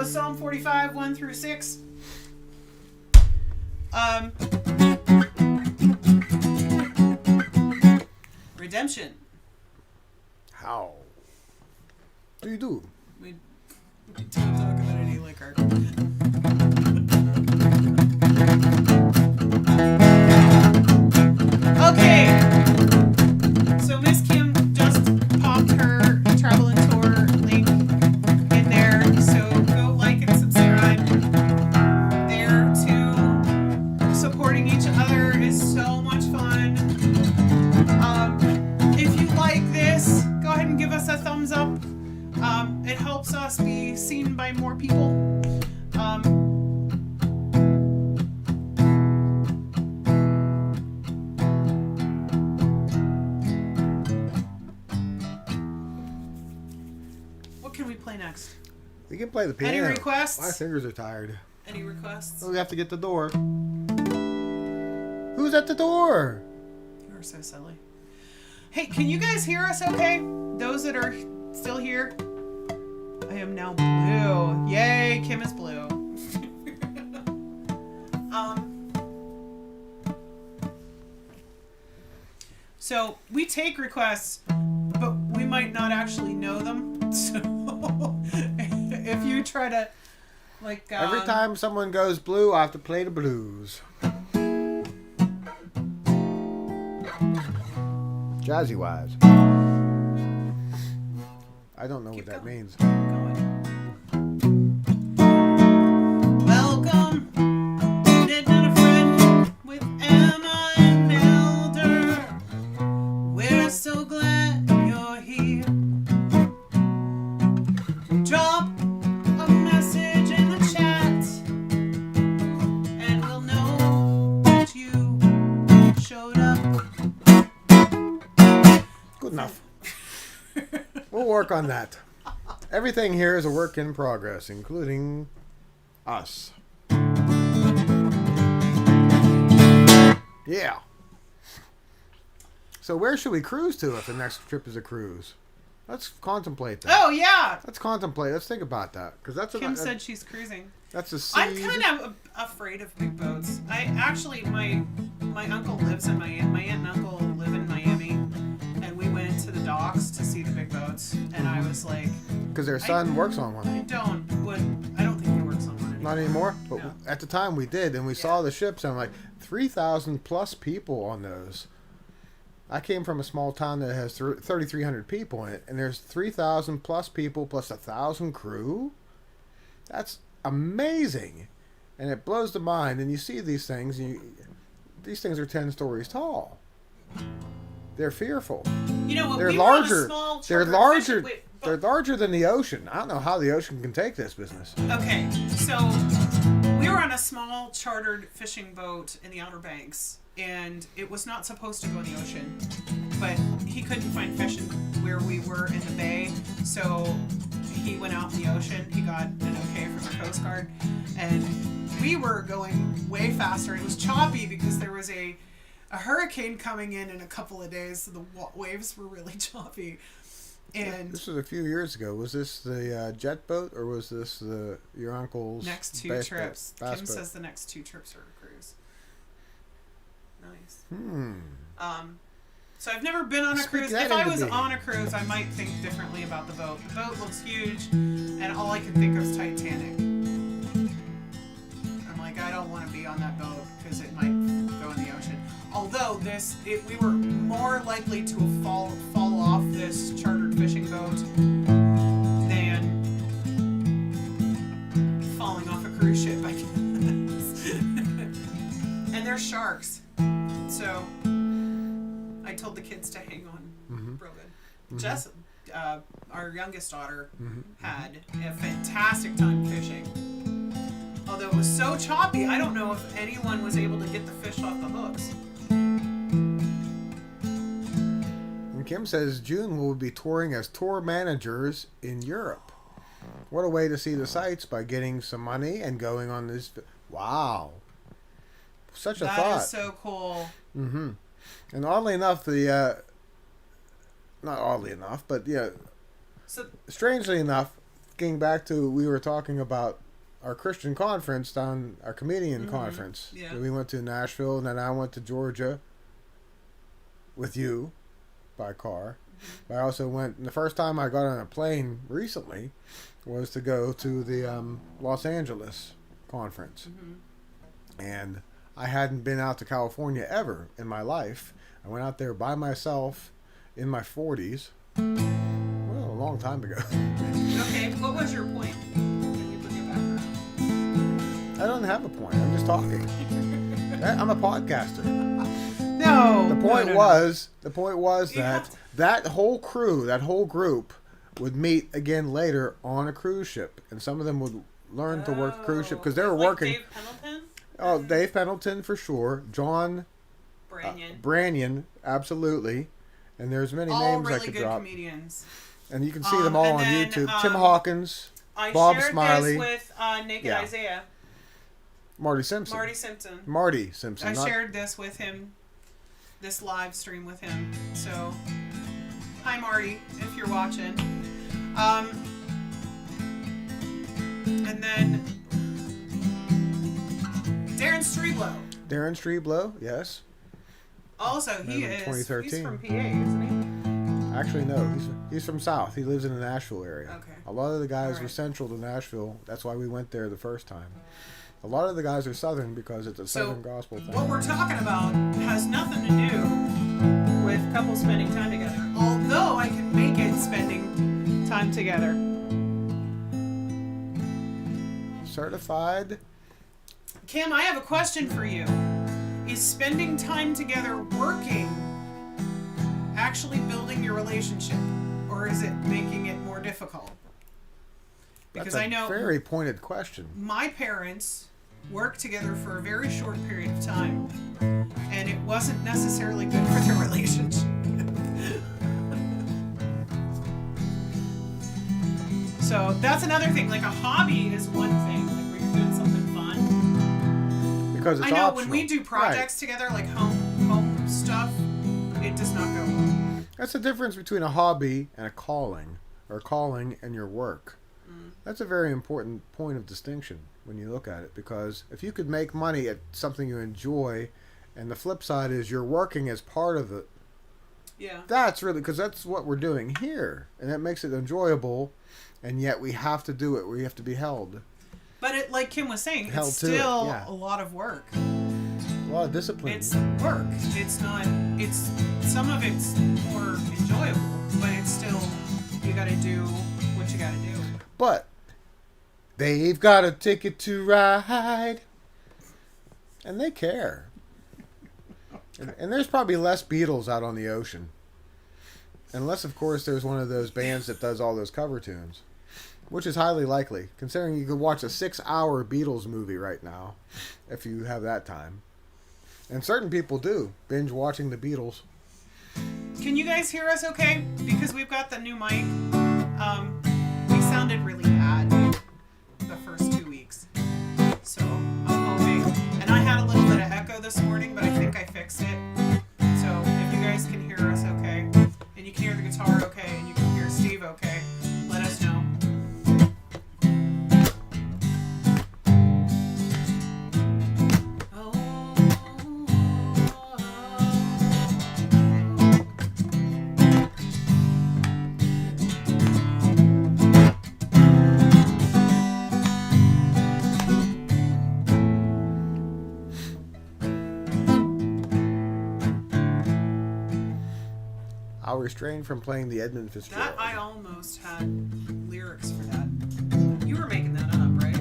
was Psalm 45, 1 through 6. Redemption. How do you do? We don't talk about any liquor. Okay. So Miss Kim just popped her travel and tour link in there. So go like and subscribe. There too. Supporting each other is so much fun. If you like this, go ahead and give us a thumbs up. It helps us be seen by more people. What can we play next? We can play the piano. Any requests? My fingers are tired. Any requests? Oh, we have to get the door. Who's at the door? You're so silly. Hey, can you guys hear us okay? Those that are still here? I am now blue. Yay, Kim is blue. So we take requests, but we might not actually know them. So if you try to, like, Every time someone goes blue, I have to play the blues. Jazzy wise. I don't know what that means. Welcome to Knittin and a Friend with Emma and Elder. We're so glad you're here. Drop a message in the chat and we'll know that you showed up. Good enough. We'll work on that. Everything here is a work in progress, including us. Yeah. So where should we cruise to if the next trip is a cruise? Let's contemplate that. Oh, yeah. Let's contemplate. Let's think about that. Because that's Kim said she's cruising. That's a seed. I'm kind of afraid of big boats. I actually, my uncle lives in Miami. My aunt and uncle live in Miami, and we went to the docks to see the big boats. And I was like, because their son works on I one. don't think he works on one anymore. Not anymore. But No. at the time we did, and we saw the ships, and I'm like, 3,000 plus people on those. I came from a small town that has 3,300 people in it, and there's 3,000 plus people plus 1,000 crew. That's amazing, and it blows the mind. And you see these things, these things are 10 stories tall. They're fearful. You know what? They're We were on a larger. small They're charter larger. fishing- wait, They're larger than the ocean. I don't know how the ocean can take this business. Okay, so we were on a small chartered fishing boat in the Outer Banks, and it was not supposed to go in the ocean, but he couldn't find fish where we were in the bay, so he went out in the ocean. He got an okay from the Coast Guard, and we were going way faster. It was choppy because there was a hurricane coming in a couple of days, so the waves were really choppy. And this was a few years ago. Was this the jet boat, or was this your uncle's next two bass trips? boat? Bass Kim boat? says the next two trips are a cruise. Nice. So I've never been on a Speak cruise. that If I into was being. on a cruise, I might think differently about the boat. The boat looks huge, and all I can think of is Titanic. I'm like, I don't want to be on that boat because it might go in the ocean. Although we were more likely to fall off this chartered fishing boat than falling off a cruise ship, I guess. And there's sharks, so I told the kids to hang on real good. Jess, our youngest daughter, had a fantastic time fishing. Although it was so choppy, I don't know if anyone was able to get the fish off the hooks. And Kim says June will be touring as tour managers in Europe. What a way to see the sights by getting some money and going on this. Wow. Such a thought. That is so cool. Mm-hmm. And oddly enough, not oddly enough, but yeah, So strangely enough, getting back to, we were talking about our Christian conference down, our comedian conference. Yeah. So we went to Nashville, and then I went to Georgia with you by car. But I also went, the first time I got on a plane recently was to go to the Los Angeles conference. And I hadn't been out to California ever in my life. I went out there by myself in my 40s. Well, a long time ago. Okay, what was your point? Can you bring it back around? I don't have a point. I'm just talking. I'm a podcaster. No. The point was You that have to- that whole crew, that whole group would meet again later on a cruise ship. And some of them would learn to work the cruise ship because they were Like working. Dave Pendleton? Oh, Dave Pendleton for sure. John Branyan. Branyan, absolutely. And there's many All names really I could good drop. comedians. And you can see them all and on then, YouTube. Tim Hawkins, I Bob shared Smiley, this with Naked Yeah. Isaiah. Marty Simpson. Marty Simpson. I not- shared this with him, this live stream with him. So, hi Marty, if you're watching. And then Darren Streblow. Darren Streblow, yes. Also, he in is. 2013. He's from PA, isn't Actually, no. He's from South. He lives in the Nashville area. Okay. A lot of the guys Alright. were central to Nashville. That's why we went there the first time. A lot of the guys are Southern because it's a So, Southern gospel thing. What we're talking about has nothing to do with couples spending time together. Although I can make it spending time together. Certified. Kim, I have a question for you. Is spending time together working actually building your relationship? Or is it making it more difficult? Because That's a I know very pointed question. my parents worked together for a very short period of time, and it wasn't necessarily good for their relationship. So that's another thing. Like a hobby is one thing, like where you're doing something fun. Because it's I know optional. when we do projects together, like home stuff, it does not go well. That's the difference between a hobby and a calling, or calling and your work. That's a very important point of distinction when you look at it, because if you could make money at something you enjoy, and the flip side is you're working as part of it, Yeah. that's really, because that's what we're doing here, and that makes it enjoyable, and yet we have to do it. We have to be held. But it, like Kim was saying, Held it's to it, still yeah. a lot of work. A lot of discipline. It's work. It's not. It's some of it's more enjoyable, but it's still you got to do what you got to do. But they've got a ticket to ride, and they care. And there's probably less Beatles out on the ocean, unless, of course, there's one of those bands that does all those cover tunes, which is highly likely, considering you could watch a 6-hour Beatles movie right now, if you have that time. And certain people do binge watching the Beatles. Can you guys hear us okay? Because we've got the new mic. We sounded really bad the first 2 weeks. So I'm hoping. And I had a little bit of echo this morning, but I think I fixed it. So if you guys can hear us okay, and you can hear the guitar okay, and you can hear Steve okay, let us know. I'll refrain from playing the Edmund Fitzgerald. That I almost had lyrics for that. You were making that up, right?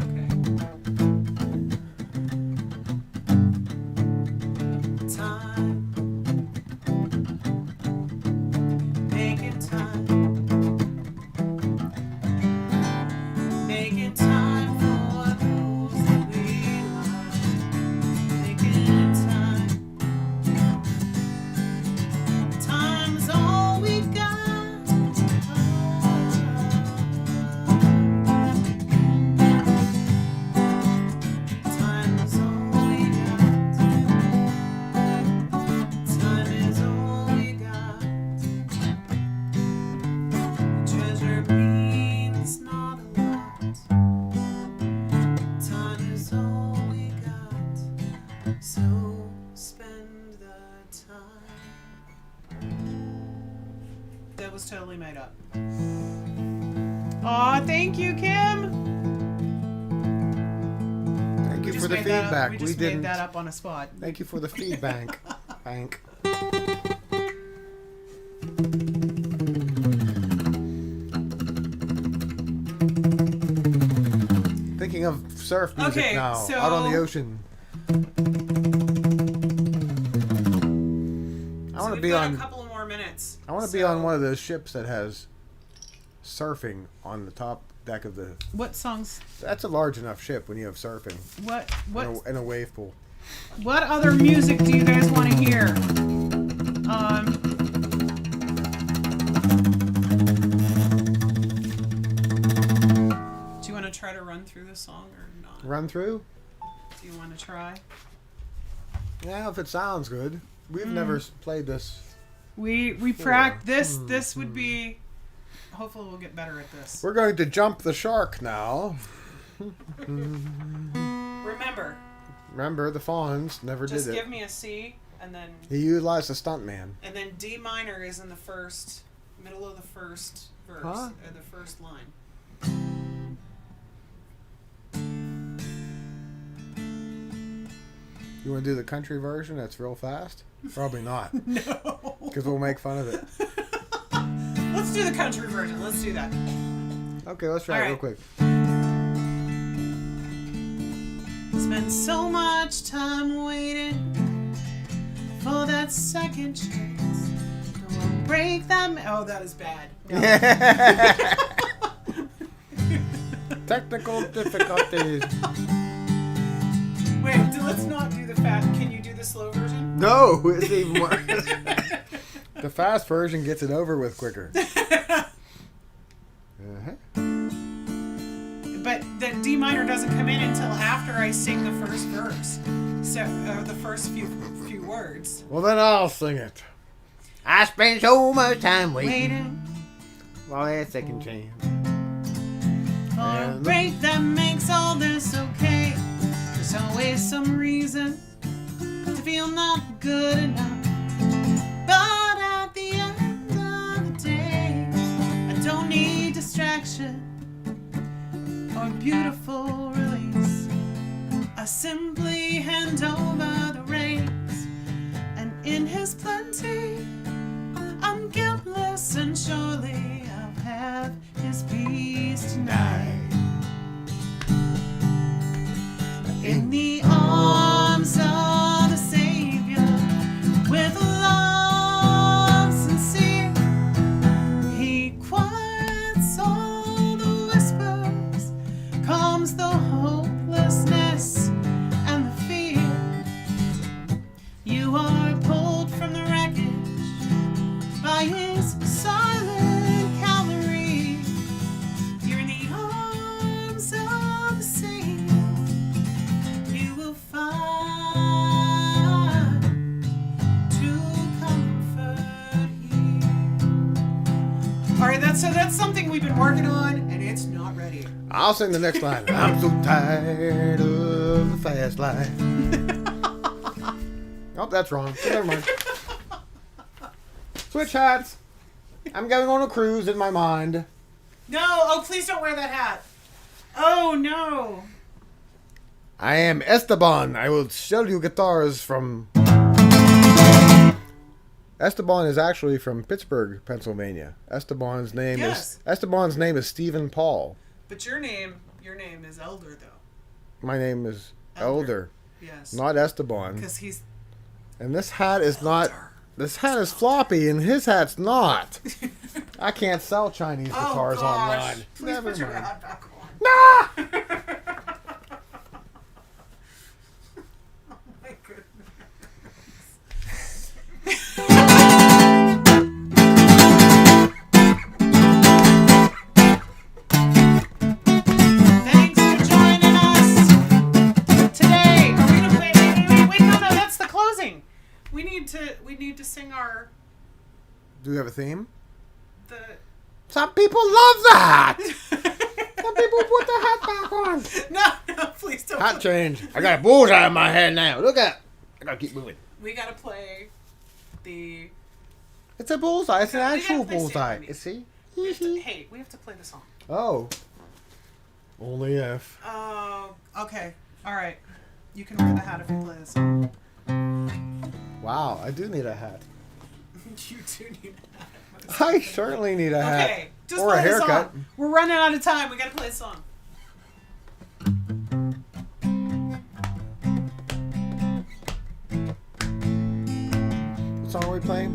Okay. Time. Making time. Making time for those that we love. Making time. Time's all we got. That was totally made up. Aw, thank you, Kim. Thank you We for just the made that up- feedback. We We just made didn't. that up on a spot. Thank you for the feedback. Bank. Thinking of surf music Okay, now, so- out on the ocean. I want to we've be got on. a couple more minutes. I want to be on one of those ships that has surfing on the top deck of the. What songs? That's a large enough ship when you have surfing What in a wave pool. What other music do you guys want to hear? Do you want to try to run through the song or not? Run through? Do you want to try? Yeah, if it sounds good. We've never played this. We practice. This would be. Hopefully, we'll get better at this. We're going to jump the shark now. Remember, the Fawns never Just did it. give me a C, and then He utilized a stuntman. D minor is in the middle of the first verse, Huh? or the first line. You want to do the country version that's real fast? Probably not. No. Because we'll make fun of it. Let's do the country version. Let's do that. Okay, let's try All it real right. quick. Spend so much time waiting for that second chance. Don't break them. Oh, that is bad. No. Technical difficulties. Wait, let's not do the fast. Can you do the slow version? No, it's even worse. The fast version gets it over with quicker. But the D minor doesn't come in until after I sing the first verse. So, the first few words. Well, then I'll sing it. I spent so much time Waiting Well, that second chance. for a break that makes all this okay. There's always some reason to feel not good enough. But at the end of the day, I don't need distraction or beautiful release. I simply hand over the reins, and in his plenty, I'm guiltless, and surely I'll have his peace tonight. In the arms of the Savior, with a love sincere, he quiets all the whispers, calms the hopelessness and the fear. You are pulled from the wreckage by his silent cavalry. You're in the arms of the Savior. You will find true comfort here. All right, that's something we've been working on, and it's not ready. I'll sing the next line. I'm so tired of the fast life. Oh, that's wrong. Never mind. Switch hats. I'm going on a cruise in my mind. No! Oh, please don't wear that hat. Oh no! I am Esteban. I will show you guitars from... Esteban is actually from Pittsburgh, Pennsylvania. Esteban's name Yes. is Stephen Paul. But your name is Elder though. My name is Elder, Yes. not Esteban. Because he's. And this hat is not... This hat is floppy and his hat's not. I can't sell Chinese guitars online. Please Never put your mind. hat back on. Nah! Oh my goodness. Thanks for joining us today. Are we gonna wait? No, that's the closing. We need to sing our Do we have a theme? the. Some people love that! Some people put the hat back on. No, please don't. Hat change. I got a bullseye in my head now. Look at. I gotta keep moving. We gotta play the. It's a bullseye. It's an We have actual to play bullseye. Stand You see? Hey, we have to play the song. Oh. Only if. Oh, okay. All right. You can wear the hat if you play the song. Wow, I do need a hat. You do need a hat. I certainly need a hat. Okay, just Or a play the haircut. song. We're running out of time. We gotta play the song. What song are we playing?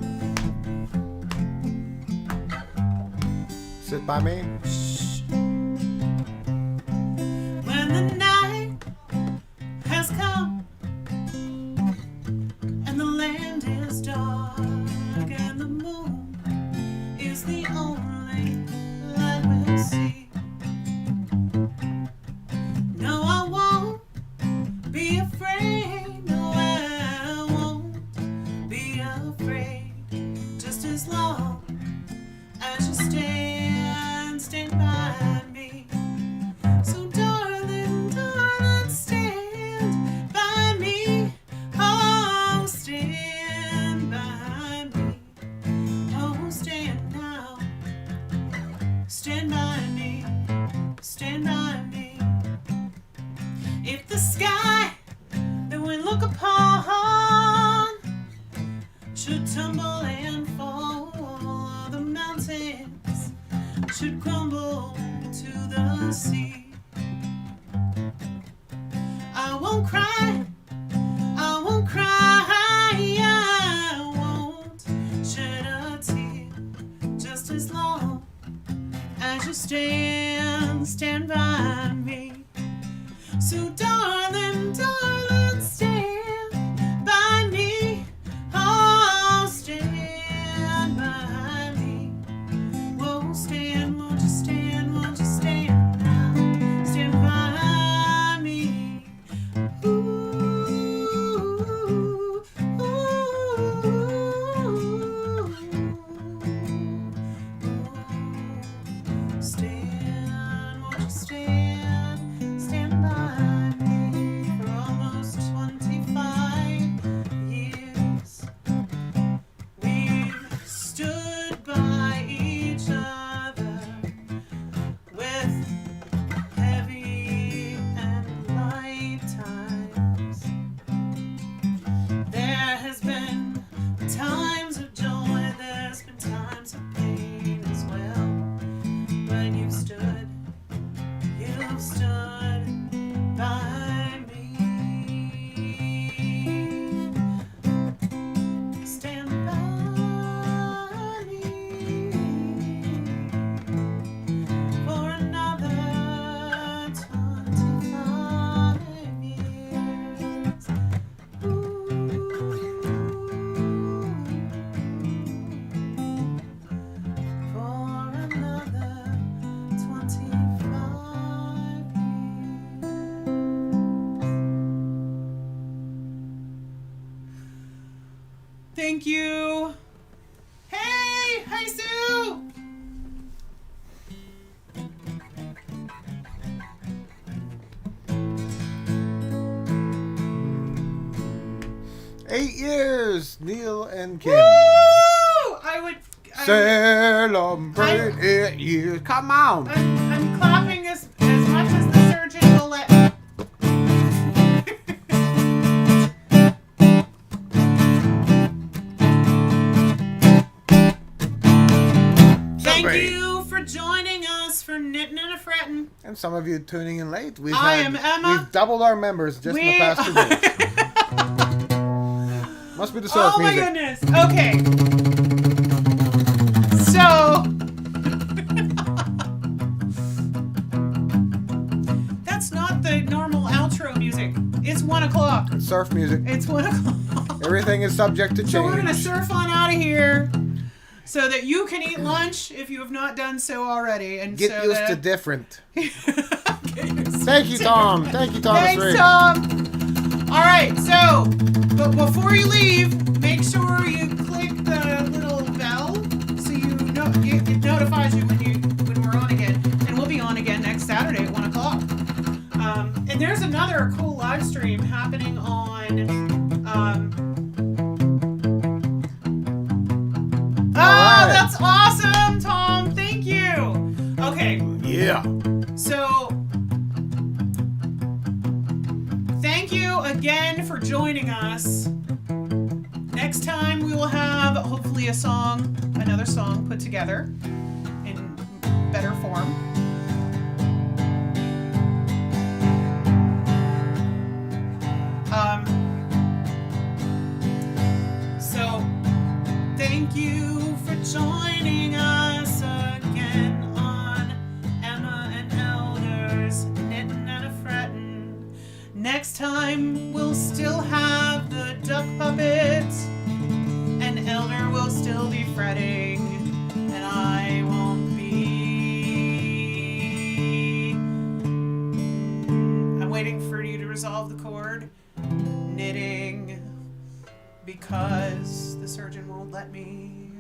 Sit by me. When the night has come and the land is dark and the moon is the only light we'll see. No, I won't be afraid. No, I won't be afraid. Just as long as you stand by me. So darling, darling, stand by me. Oh, stand by me. Oh, stand now. Stand by me. Stand by me. If the sky that we look upon should tumble and fall, the mountains should crumble to the sea, I won't cry, I won't cry, I won't shed a tear, just as long as you stand by me. So darling, darling, stand by me. Oh, stand by me. Won't stand, won't you stand now? Stand by me. Ooh, ooh, ooh. Stand, won't you stand by me for almost 25 years. We've stood by each other with heavy and light times. There has been times of joy, there's been times of pain as well. But you've stood by me. Stand by me for another 25 years. Ooh. For another 25 years. Thank you. Hey, hi Sue. 8 years, Neil and Kim. Woo! I would. Celebrate 8 years. Come on. I'm clapping as much as the surgeon will let me. Thank you for joining us for Knittin and Frettin. And some of you tuning in late. I am Emma. We've doubled our members just in the past 2 weeks. Must be the surf Oh my music. goodness. Okay. So that's not the normal outro music. It's 1 o'clock. It's surf music. It's 1 o'clock. Everything is subject to change. So we're gonna surf on out of here so that you can eat lunch if you have not done so already. And Get so used to different. Thank you, Tom. Thank you, Thomas Thanks, Reed. Tom. All right, so, but before you leave, make sure you click the little bell so it notifies you when we're on again, and we'll be on again next Saturday at 1 o'clock. And there's another cool live stream happening on Yeah. So, thank you again for joining us. Next time we will have hopefully another song put together in better form. So thank you for joining us again on Emma and Elder's Knittin' and a Frettin'. Next time we'll still have the duck puppet, and Elder will still be fretting, and I won't be. I'm waiting for you to resolve the chord. Knitting, because the surgeon won't let me.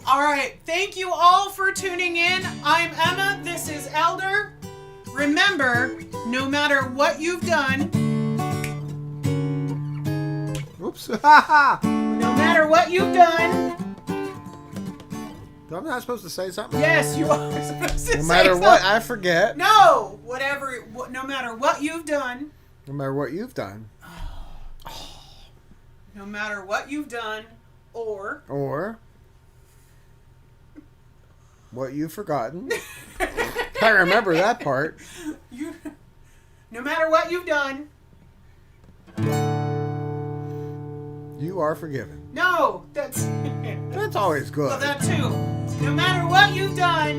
All right, thank you all for tuning in. I'm Emma, this is Elder. Remember, no matter what you've done, Oops. no matter what you've done, I'm not supposed to say something? yes, you are supposed to say No matter something. what, I forget. No, no matter what you've done, No matter what you've done. no matter what you've done, or what you've forgotten. I remember that part. No matter what you've done, You are forgiven. no, that's That's always good. well, that too. No matter what you've done,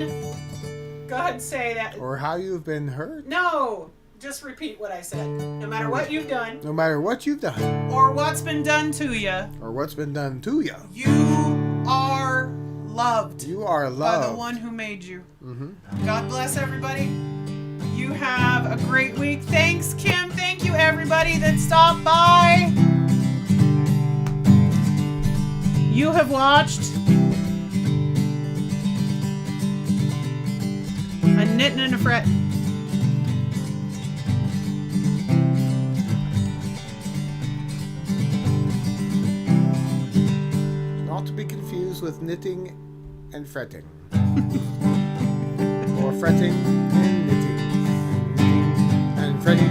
go ahead and say that. Or how you've been hurt. No, just repeat what I said. No matter what you've done, No matter what you've done. or what's been done to you, Or what's been done to you. you are loved You are by loved. the one who made you. Mm-hmm. God bless everybody. You have a great week. Thanks, Kim. Thank you, everybody that stopped by. You have watched a Knittin' and a Frettin'. Not to be confused with knitting and fretting. Or fretting and knitting. And fretting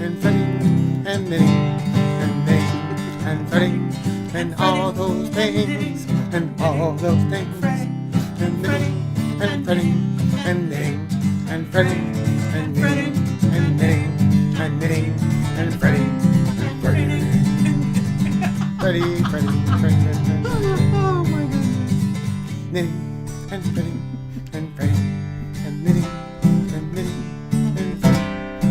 and fretting and knitting. And knitting and fretting. And all those things. And all those things. And knitting and fretting. And knitting and fretting. And knitting and knitting. And knitting and fretting. And fretting. Fretting, fretting, fretting, fretting. Oh my goodness. Knitting and fretting.